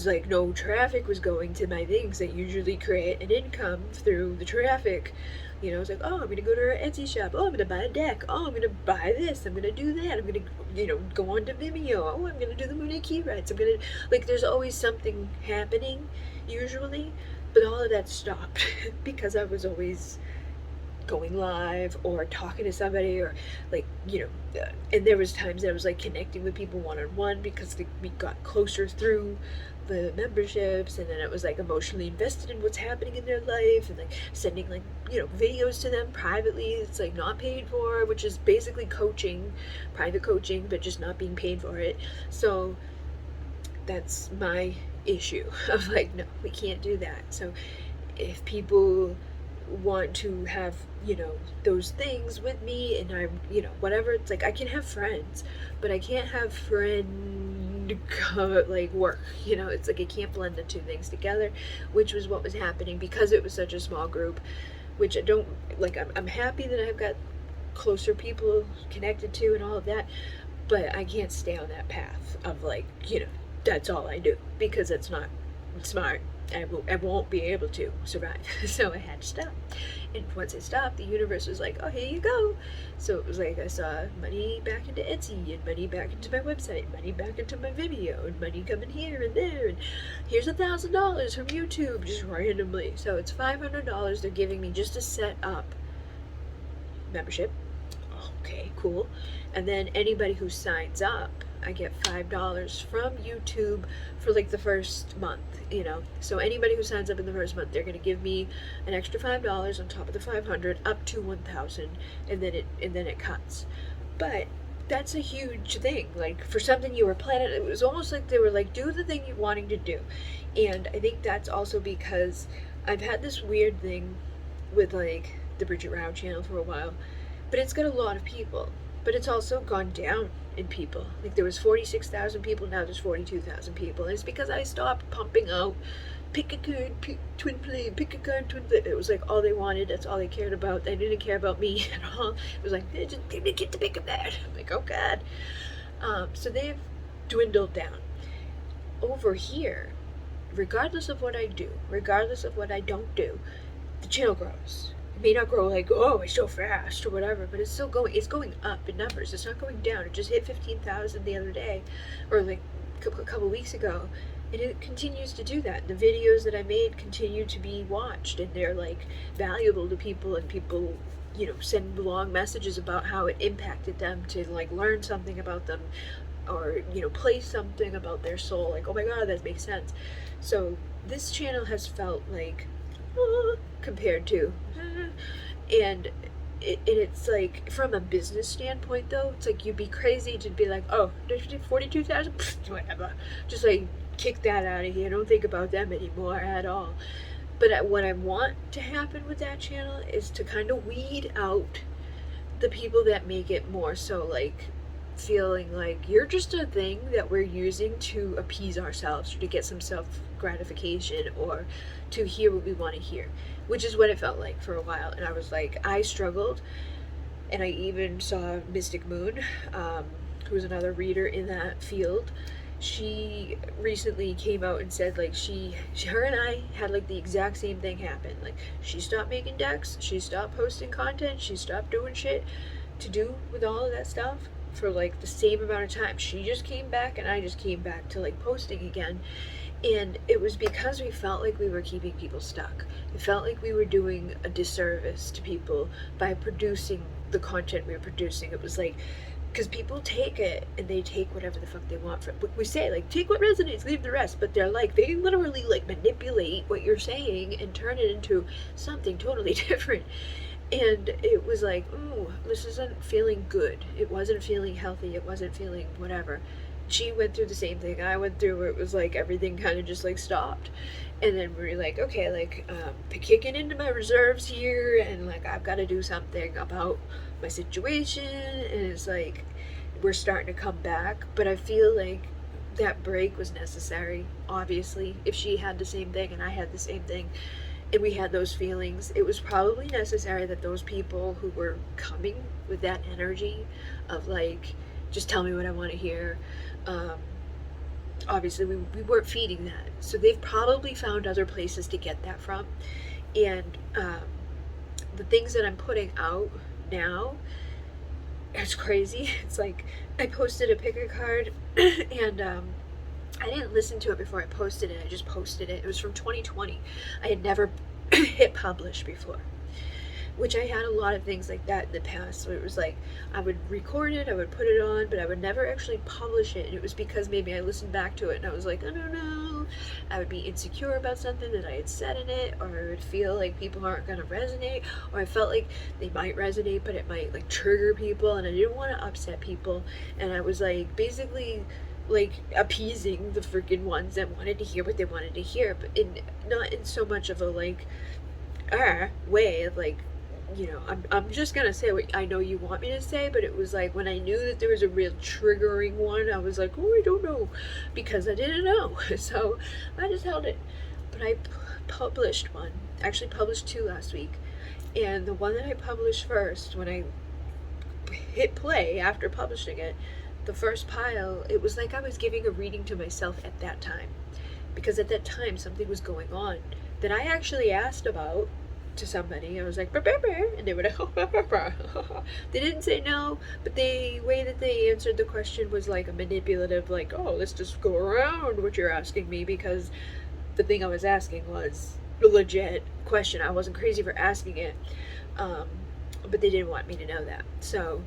Speaker 1: like no traffic was going to my things that usually create an income through the traffic. It's like, oh, I'm gonna go to our Etsy shop, oh, I'm gonna buy a deck, oh, I'm gonna buy this, I'm gonna do that, I'm gonna go on to Vimeo, oh, I'm gonna do the Moon Key Rights, I'm gonna, like, there's always something happening usually. But all of that stopped because I was always going live or talking to somebody, or like, and there was times that I was like connecting with people one-on-one because we got closer through the memberships, and then it was like emotionally invested in what's happening in their life, and like sending like videos to them privately. It's like not paid for, which is basically coaching, private coaching, but just not being paid for it. So that's my issue of like, no, we can't do that. So if people want to have those things with me, and I'm whatever, it's like I can have friends, but I can't have like work, it's like I can't blend the two things together, which was what was happening because it was such a small group, which I don't like. I'm happy that I've got closer people connected to and all of that, but I can't stay on that path of like, that's all I do, because it's not smart. I won't be able to survive. So I had to stop. And once I stopped, the universe was like, oh, here you go. So it was like I saw money back into Etsy, and money back into my website, money back into my Vimeo, and money coming here and there, and here's $1,000 from YouTube just randomly. So it's $500 they're giving me just to set up membership. Okay, cool. And then anybody who signs up, I get $5 from YouTube for like the first month, So anybody who signs up in the first month, they're going to give me an extra $5 on top of the 500 up to 1,000, and then it cuts. But that's a huge thing. Like for something you were planning, it was almost like they were like, do the thing you're wanting to do. And I think that's also because I've had this weird thing with like the Bridget channel for a while, but it's got a lot of people, but it's also gone down in people. Like there was 46,000 people, now there's 42,000 people, and it's because I stopped pumping out pick a card, twin flame, pick a card, twin flame. It was like all they wanted, that's all they cared about. They didn't care about me at all. It was like, just give me get to pick a that. I'm like, oh god. So they've dwindled down. Over here, regardless of what I do, regardless of what I don't do, the channel grows. It may not grow like, oh, it's so fast or whatever, but it's still going. It's going up in numbers. It's not going down. It just hit 15,000 the other day, or like a couple weeks ago, and it continues to do that. The videos that I made continue to be watched, and they're like valuable to people, and people, send long messages about how it impacted them to like learn something about them, or play something about their soul. Like, oh my god, that makes sense. So this channel has felt like compared to and it's like from a business standpoint though, it's like you'd be crazy to be like, oh, 42,000 whatever, just like kick that out of here, don't think about them anymore at all. But what I want to happen with that channel is to kind of weed out the people that make it more so like feeling like you're just a thing that we're using to appease ourselves, or to get some self gratification, or to hear what we want to hear, which is what it felt like for a while. And I was like, I struggled. And I even saw Mystic Moon, who's another reader in that field. She recently came out and said like her and I had like the exact same thing happen. Like she stopped making decks, she stopped posting content, she stopped doing shit to do with all of that stuff for like the same amount of time. She just came back, and I just came back to like posting again. And it was because we felt like we were keeping people stuck. It felt like we were doing a disservice to people by producing the content we were producing. It was like, because people take it and they take whatever the fuck they want from it. We say like, take what resonates, leave the rest, but they're like, they literally like manipulate what you're saying and turn it into something totally different. And it was like, ooh, this isn't feeling good. It wasn't feeling healthy. It wasn't feeling whatever. She went through the same thing I went through, where it was like everything kind of just like stopped. And then we were like, okay, like kicking into my reserves here, and like I've got to do something about my situation. And it's like we're starting to come back, but I feel like that break was necessary. Obviously, if she had the same thing and I had the same thing, and we had those feelings, it was probably necessary that those people who were coming with that energy of like, just tell me what I want to hear, obviously we weren't feeding that. So they've probably found other places to get that from. And the things that I'm putting out now, it's crazy. It's like I posted a pick a card and I didn't listen to it before I posted it. I just posted it. It was from 2020. I had never hit publish before. which I had a lot of things like that in the past, where it was like I would record it, I would put it on, but I would never actually publish it. And it was because maybe I listened back to it and I was like, I don't know, I would be insecure about something that I had said in it, or I would feel like people aren't going to resonate, or I felt like they might resonate but it might like trigger people, and I didn't want to upset people. And I was like basically like appeasing the freaking ones that wanted to hear what they wanted to hear, but not in so much of a like way of like, I'm just gonna say what I know you want me to say. But it was like when I knew that there was a real triggering one, I was like, oh, I don't know, because I didn't know. So I just held it. But I published one, actually published two last week. And the one that I published first, when I hit play after publishing it, the first pile, it was like I was giving a reading to myself at that time. Because at that time, something was going on that I actually asked about to somebody. I was like, and they were like, they didn't say no, but the way that they answered the question was like a manipulative, like, oh, let's just go around what you're asking me, because the thing I was asking was a legit question. I wasn't crazy for asking it, but they didn't want me to know that. So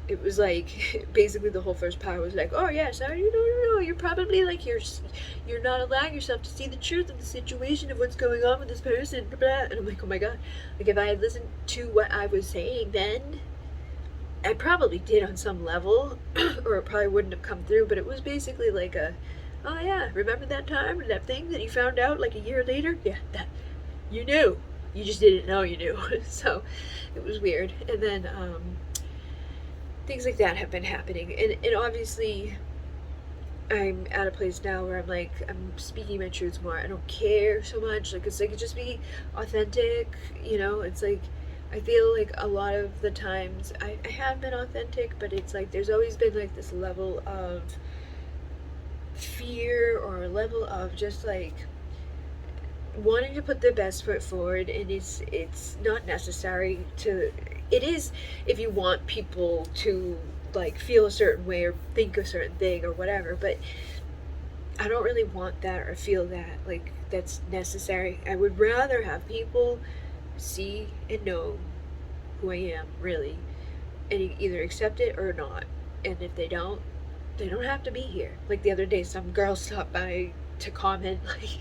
Speaker 1: it was like basically the whole first part was like, oh yeah, so you're probably like you're not allowing yourself to see the truth of the situation of what's going on with this person, blah, blah. And I'm like, oh my god, like if I had listened to what I was saying then, I probably did on some level, or it probably wouldn't have come through. But it was basically like oh yeah, remember that time and that thing that you found out like a year later? Yeah, that you knew, you just didn't know you knew. So it was weird. And then things like that have been happening, and obviously I'm at a place now where I'm like, I'm speaking my truths more. I don't care so much, like it's like just be authentic, it's like I feel like a lot of the times I have been authentic, but it's like there's always been like this level of fear, or a level of just like wanting to put the best foot forward. And it's not necessary to, it is if you want people to like feel a certain way or think a certain thing or whatever, but I don't really want that or feel that like that's necessary. I would rather have people see and know who I am, really, and either accept it or not. And if they don't have to be here. Like the other day, some girl stopped by to comment, like,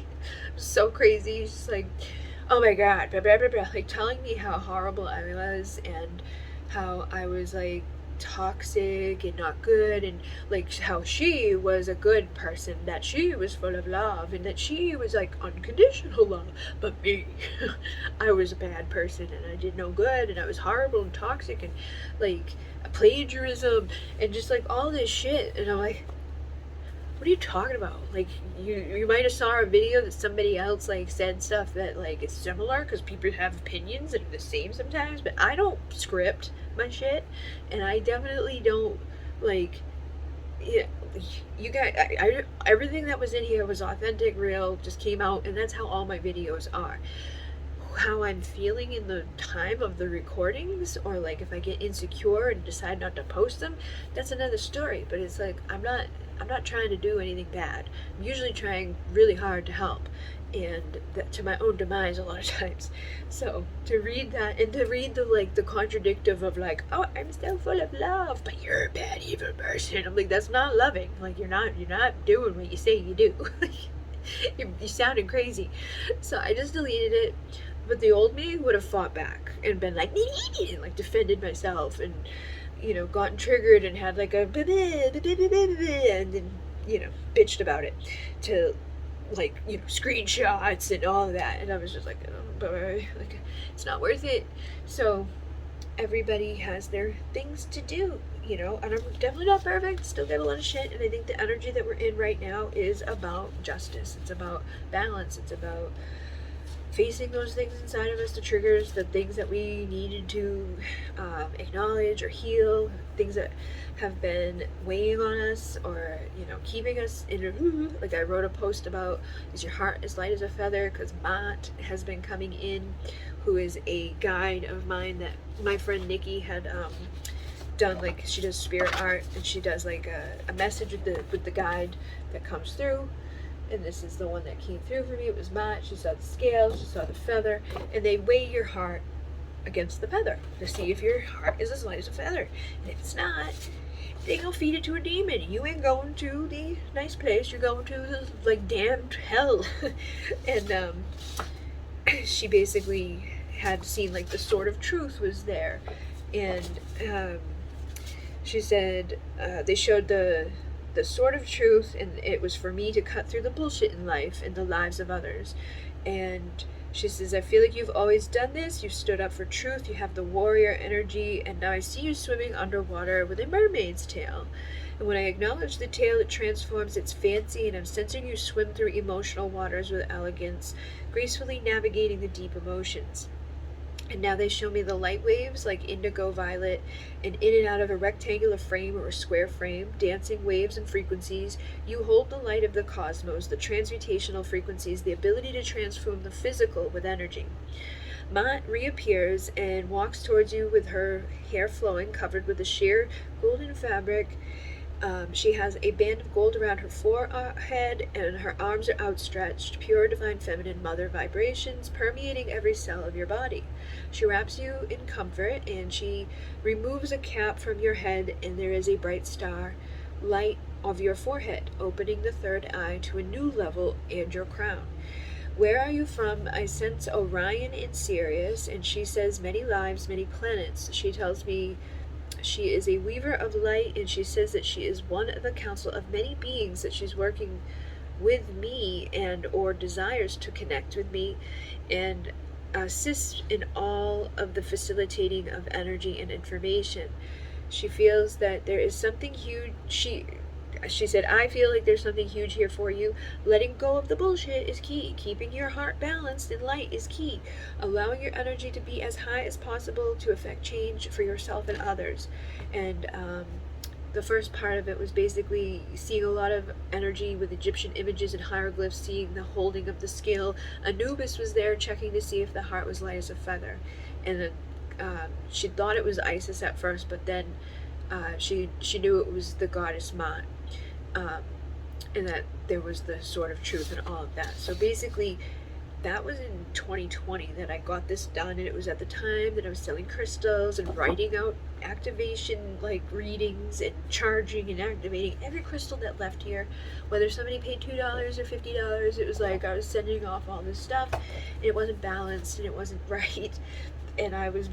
Speaker 1: so crazy. She's like, oh my god, blah, blah, blah, blah, like telling me how horrible I was and how I was like toxic and not good, and like how she was a good person, that she was full of love, and that she was like unconditional love, but me, I was a bad person and I did no good, and I was horrible and toxic and like plagiarism and just like all this shit. And I'm like, what are you talking about? Like you might have saw a video that somebody else like said stuff that like is similar, because people have opinions that are the same sometimes, but I don't script my shit, and I definitely don't like, yeah, you guys, everything that was in here was authentic, real, just came out, and that's how all my videos are. How I'm feeling in the time of the recordings, or like if I get insecure and decide not to post them, that's another story. But it's like I'm not trying to do anything bad. I'm usually trying really hard to help, and to my own demise a lot of times. So to read that, and to read the like the contradictive of like, oh, I'm still full of love, but you're a bad evil person. I'm like, that's not loving. Like you're not doing what you say you do. You sounded crazy. So I just deleted it. But the old me would have fought back and been like, and like defended myself, and gotten triggered and had like a and then bitched about it to like screenshots and all of that. And I was just like, oh, like it's not worth it. So everybody has their things to do, and I'm definitely not perfect, still get a lot of shit. And I think the energy that we're in right now is about justice, it's about balance, it's about facing those things inside of us, the triggers, the things that we needed to acknowledge or heal, things that have been weighing on us, or keeping us in a, like I wrote a post about, is your heart as light as a feather, because Matt has been coming in, who is a guide of mine that my friend Nikki had done. Like she does spirit art, and she does like a message with the guide that comes through. And this is the one that came through for me. It was Matt. She saw the scales, she saw the feather, and they weigh your heart against the feather to see if your heart is as light as a feather. And if it's not, they gonna feed it to a demon. You ain't going to the nice place. You're going to the like damned hell. And she basically had seen like the sword of truth was there, and she said they showed the sword of truth, and it was for me to cut through the bullshit in life and the lives of others. And she says, I feel like you've always done this. You've stood up for truth. You have the warrior energy, and now I see you swimming underwater with a mermaid's tail. And when I acknowledge the tail, it transforms its fancy, and I'm sensing you swim through emotional waters with elegance, gracefully navigating the deep emotions. And now they show me the light waves like indigo violet, and in and out of a rectangular frame or a square frame, dancing waves and frequencies. You hold the light of the cosmos, the transmutational frequencies, the ability to transform the physical with energy. Mont reappears and walks towards you with her hair flowing, covered with a sheer golden fabric. She has a band of gold around her forehead, and her arms are outstretched, pure divine feminine mother vibrations permeating every cell of your body. She wraps you in comfort, and she removes a cap from your head, and there is a bright star light of your forehead, opening the third eye to a new level and your crown. Where are you from? I sense Orion in Sirius, and she says many lives, many planets. She tells me she is a weaver of light, and she says that she is one of a council of many beings, that she's working with me and or desires to connect with me and assist in all of the facilitating of energy and information. She feels that there is something huge. She said, I feel like there's something huge here for you. Letting go of the bullshit is key. Keeping your heart balanced and light is key. Allowing your energy to be as high as possible to affect change for yourself and others. And the first part of it was basically seeing a lot of energy with Egyptian images and hieroglyphs, seeing the holding of the scale. Anubis was there checking to see if the heart was light as a feather. And she thought it was Isis at first, but then she knew it was the goddess Mont. And that there was the sword of truth and all of that. So basically, that was in 2020 that I got this done, and it was at the time that I was selling crystals and writing out activation like readings and charging and activating every crystal that left here, whether somebody paid $2 or $50. It was like I was sending off all this stuff, and it wasn't balanced and it wasn't right, and I was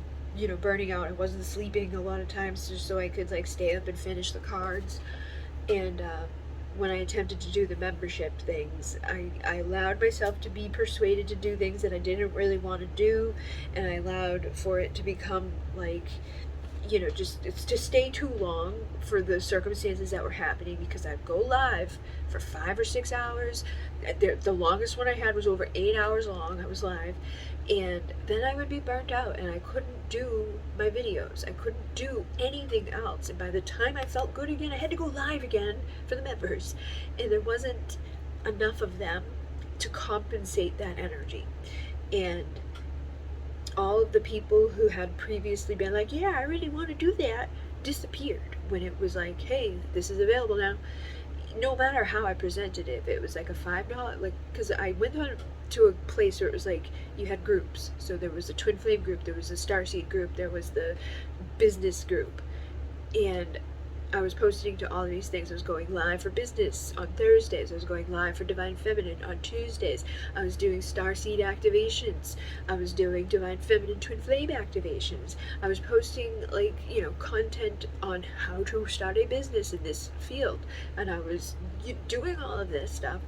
Speaker 1: burning out. I wasn't sleeping a lot of times just so I could like stay up and finish the cards. And when I attempted to do the membership things, I allowed myself to be persuaded to do things that I didn't really want to do, and I allowed for it to become like, just it's to stay too long for the circumstances that were happening, because I'd go live for 5 or 6 hours. The longest one I had was over 8 hours long. I was live, and then I would be burnt out and I couldn't do my videos. I couldn't do anything else. And by the time I felt good again, I had to go live again for the members, and there wasn't enough of them to compensate that energy. And all of the people who had previously been like, yeah, I really want to do that, disappeared when it was like, hey, this is available now. No matter how I presented it, if it was like a $5, like, because I went on to a place where it was like you had groups. So there was a Twin Flame group, there was a Starseed group, there was the business group, and I was posting to all of these things. I was going live for business on Thursdays. I was going live for Divine Feminine on Tuesdays. I was doing Starseed activations. I was doing Divine Feminine Twin Flame activations. I was posting content on how to start a business in this field. And I was doing all of this stuff.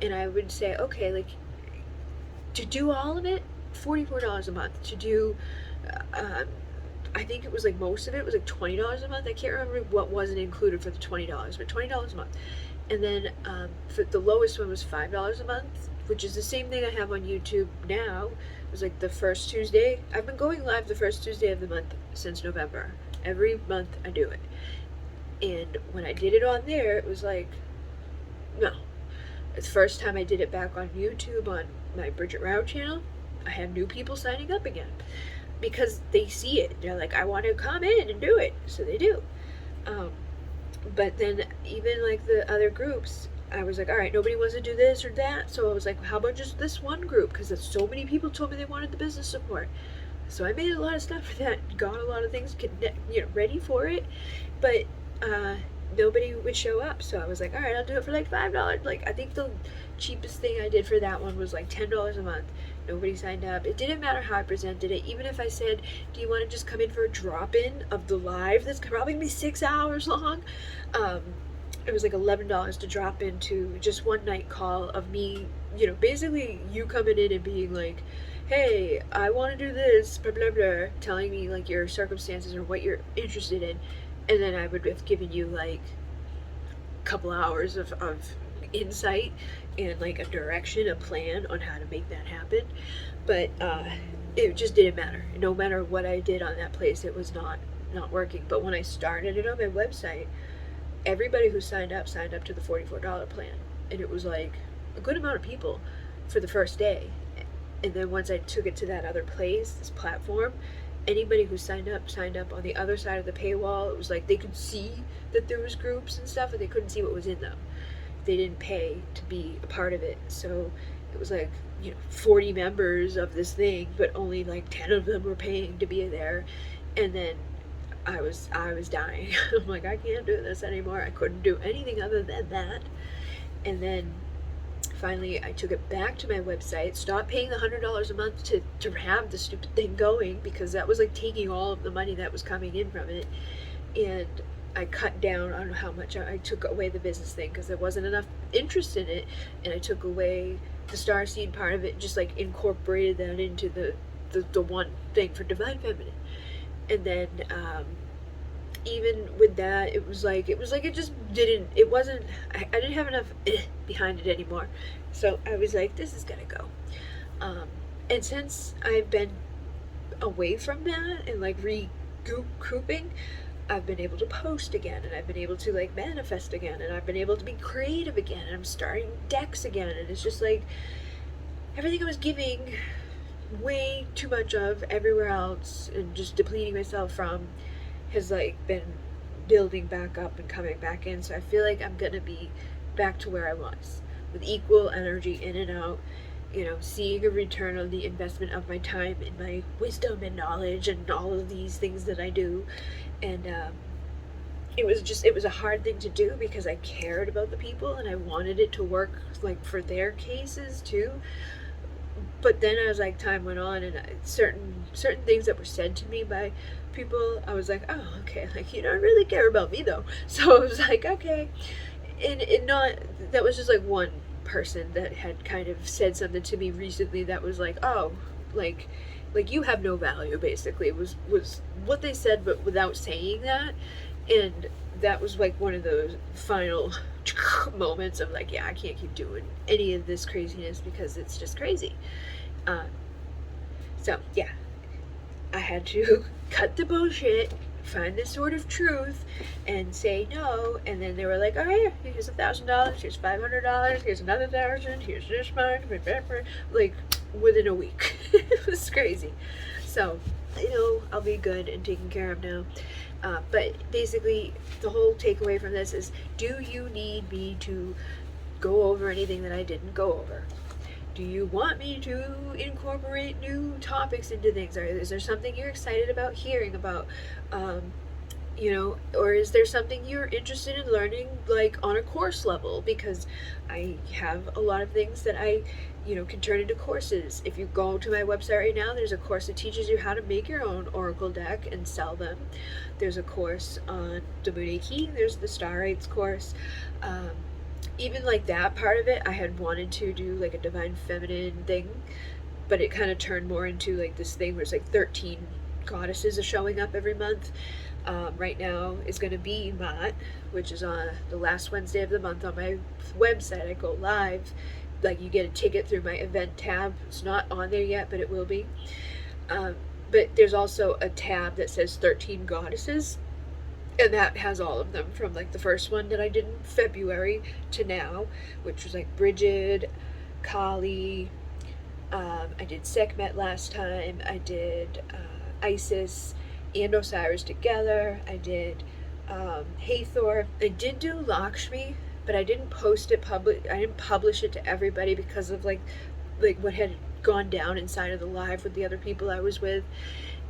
Speaker 1: And I would say, okay, like, to do all of it, $44 a month. To do I think it was like most of it was like $20 a month. I can't remember what wasn't included for the $20, but $20 a month. And then for the lowest one was $5 a month, which is the same thing I have on YouTube now. It was like the first Tuesday. I've been going live the first Tuesday of the month since November. Every month I do it. And when I did it on there, it was like, no. The first time I did it back on YouTube on my Bridget channel, I had new people signing up again, because they see it. They're like, I want to come in and do it. So they do. But then even like the other groups, I was like, all right, nobody wants to do this or that. So I was like, how about just this one group? Because so many people told me they wanted the business support. So I made a lot of stuff for that, got a lot of things ready for it, but nobody would show up. So I was like, all right, I'll do it for like $5. Like, I think the cheapest thing I did for that one was like $10 a month. Nobody signed up. It didn't matter how I presented it. Even if I said, do you want to just come in for a drop-in of the live that's probably gonna be 6 hours long? It was like $11 to drop into just one night call of me, basically you coming in and being like, hey, I want to do this, blah, blah, blah, telling me like your circumstances or what you're interested in. And then I would have given you like a couple hours of insight and like a direction, a plan on how to make that happen. But it just didn't matter. No matter what I did on that place, it was not working. But when I started it on my website, everybody who signed up to the $44 plan. And it was like a good amount of people for the first day. And then once I took it to that other place, this platform, anybody who signed up on the other side of the paywall. It was like they could see that there was groups and stuff, and they couldn't see what was in them. They didn't pay to be a part of it. So it was like, 40 members of this thing, but only like 10 of them were paying to be there. And then I was dying. I'm like, I can't do this anymore. I couldn't do anything other than that. And then finally I took it back to my website, stopped paying the $100 a month to have the stupid thing going, because that was like taking all of the money that was coming in from it. And I cut down on how much I took away the business thing, because there wasn't enough interest in it, and I took away the Starseed part of it, just like incorporated that into the one thing for Divine Feminine. And then even with that, it was like it just didn't, it wasn't, I didn't have enough behind it anymore. So I was like, this is gonna go. And since I've been away from that and like recouping, I've been able to post again, and I've been able to like manifest again, and I've been able to be creative again, and I'm starting decks again, and it's just like everything I was giving way too much of everywhere else and just depleting myself from has like been building back up and coming back in. So I feel like I'm gonna be back to where I was, with equal energy in and out, seeing a return on the investment of my time and my wisdom and knowledge and all of these things that I do. And it was a hard thing to do, because I cared about the people and I wanted it to work like for their cases too. But then as like time went on, and certain things that were said to me by people, I was like, oh, okay, like you don't really care about me though. So I was like, okay. And that was just like one person that had kind of said something to me recently that was like, oh, like you have no value, basically, was what they said, but without saying that. And that was like one of those final moments of like, yeah, I can't keep doing any of this craziness because it's just crazy. So yeah, I had to cut the bullshit, find this sort of truth, and say no. And then they were like, oh yeah, here's $1,000, here's $500, here's another 1,000, here's this much, like within a week. It was crazy. So I'll be good and taken care of now. But basically the whole takeaway from this is, do you need me to go over anything that I didn't go over? Do you want me to incorporate new topics into things? Or is there something you're excited about hearing about? Or is there something you're interested in learning, like on a course level? Because I have a lot of things that I can turn into courses. If you go to my website right now, there's a course that teaches you how to make your own oracle deck and sell them. There's a course on the Moon Key. There's the Starseeds course. Even like that part of it, I had wanted to do like a Divine Feminine thing, but it kind of turned more into like this thing where it's like 13 goddesses are showing up every month. Right now is going to be Mott, which is on the last Wednesday of the month on my website. I go live. Like, you get a ticket through my event tab. It's not on there yet, but it will be. But there's also a tab that says 13 goddesses, and that has all of them from like the first one that I did in February to now, which was like Bridget, Kali, I did Sekhmet last time, I did Isis and Osiris together, I did Hathor, I did do Lakshmi, but I didn't post it I didn't publish it to everybody because of like like what had gone down inside of the live with the other people I was with.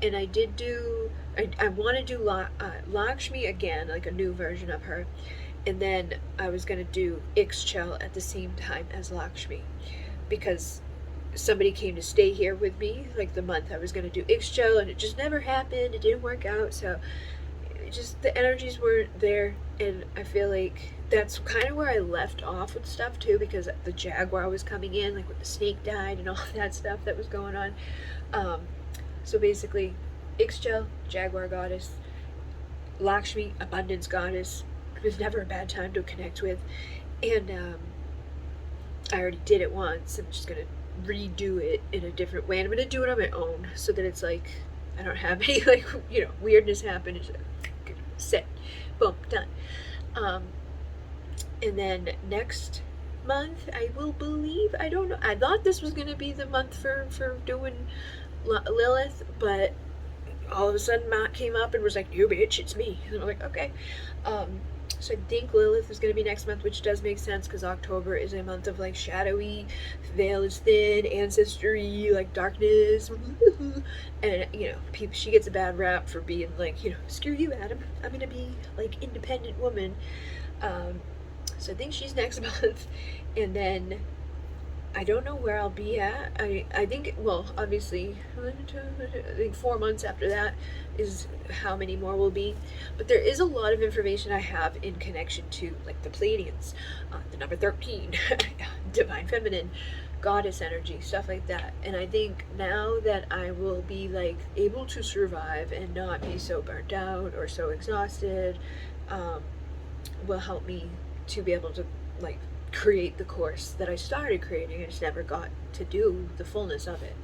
Speaker 1: And I did do, I want to do Lakshmi again, like a new version of her. And then I was going to do Ixchel at the same time as Lakshmi, because somebody came to stay here with me like the month I was going to do Ixchel, and it just never happened. It didn't work out. So it just, the energies weren't there. And I feel like that's kind of where I left off with stuff too, because the Jaguar was coming in, like when the snake died and all that stuff that was going on. So basically, Ixchel, Jaguar goddess, Lakshmi, abundance goddess. It was never a bad time to connect with. And I already did it once. I'm just going to redo it in a different way. And I'm going to do it on my own so that it's like, I don't have any, like, you know, weirdness happen. It's like, set, boom, done. And then next month, I will believe, I don't know, I thought this was going to be the month for doing Lilith, but all of a sudden Matt came up and was like, "You bitch, it's me." And I'm like, okay. So I think Lilith is going to be next month, which does make sense because October is a month of like shadowy, veil is thin, ancestry, like darkness. And you know, she gets a bad rap for being like, you know, screw you, Adam, I'm going to be like independent woman. So I think she's next month. And then I don't know where I'll be at. I think, well, obviously, I think 4 months after that is how many more will be. But there is a lot of information I have in connection to, like, the Pleiadians, the number 13, divine feminine, goddess energy, stuff like that. And I think now that I will be, like, able to survive and not be so burnt out or so exhausted, will help me to be able to, like, create the course that I started creating. I just never got to do the fullness of it.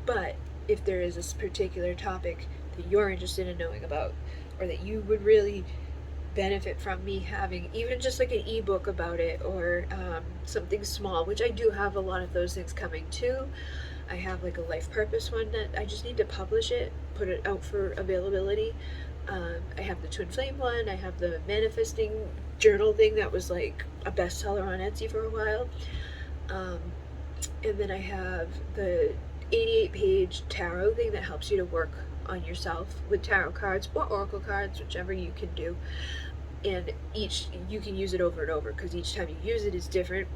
Speaker 1: But if there is this particular topic that you're interested in knowing about, or that you would really benefit from me having, even just like an ebook about it, or something small, which I do have a lot of those things coming too. I have like a life purpose one that I just need to publish it, put it out for availability. I have the twin flame one. I have the manifesting journal thing that was like a bestseller on Etsy for a while. And then I have the 88-page tarot thing that helps you to work on yourself with tarot cards or oracle cards, whichever you can do. And each, you can use it over and over because each time you use it is different.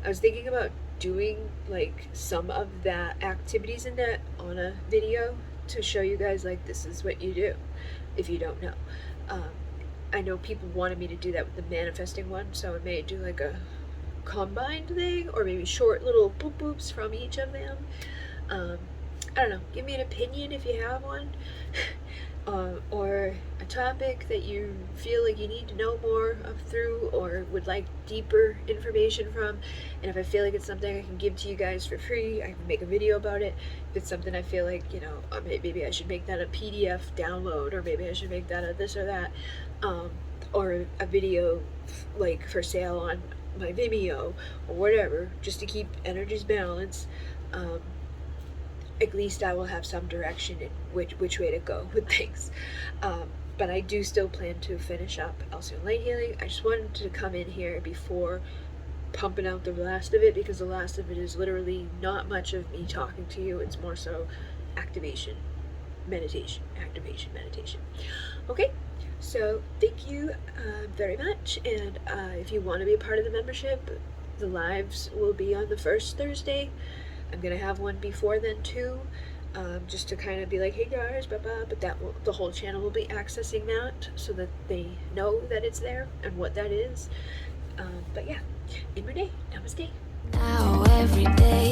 Speaker 1: I was thinking about doing like some of that activities in that on a video to show you guys, like, this is what you do if you don't know. I know people wanted me to do that with the manifesting one, so I may do like a combined thing, or maybe short little boop boops from each of them. I don't know, give me an opinion if you have one. Or a topic that you feel like you need to know more of through, or would like deeper information from. And if I feel like it's something I can give to you guys for free, I can make a video about it. If it's something I feel like, you know, maybe I should make that a PDF download, or maybe I should make that a this or that, or a video like for sale on my Vimeo or whatever, just to keep energies balanced. At least I will have some direction in which way to go with things. But I do still plan to finish up Alcyone Light Healing. I just wanted to come in here before pumping out the last of it, because the last of it is literally not much of me talking to you. It's more so activation, meditation, activation, meditation. Okay, so thank you very much. And if you want to be a part of the membership, the lives will be on the first Thursday. I'm gonna have one before then too, just to kind of be like, hey guys, blah blah. But the whole channel will be accessing that, so that they know that it's there and what that is. But yeah, in Renee, namaste. Now every day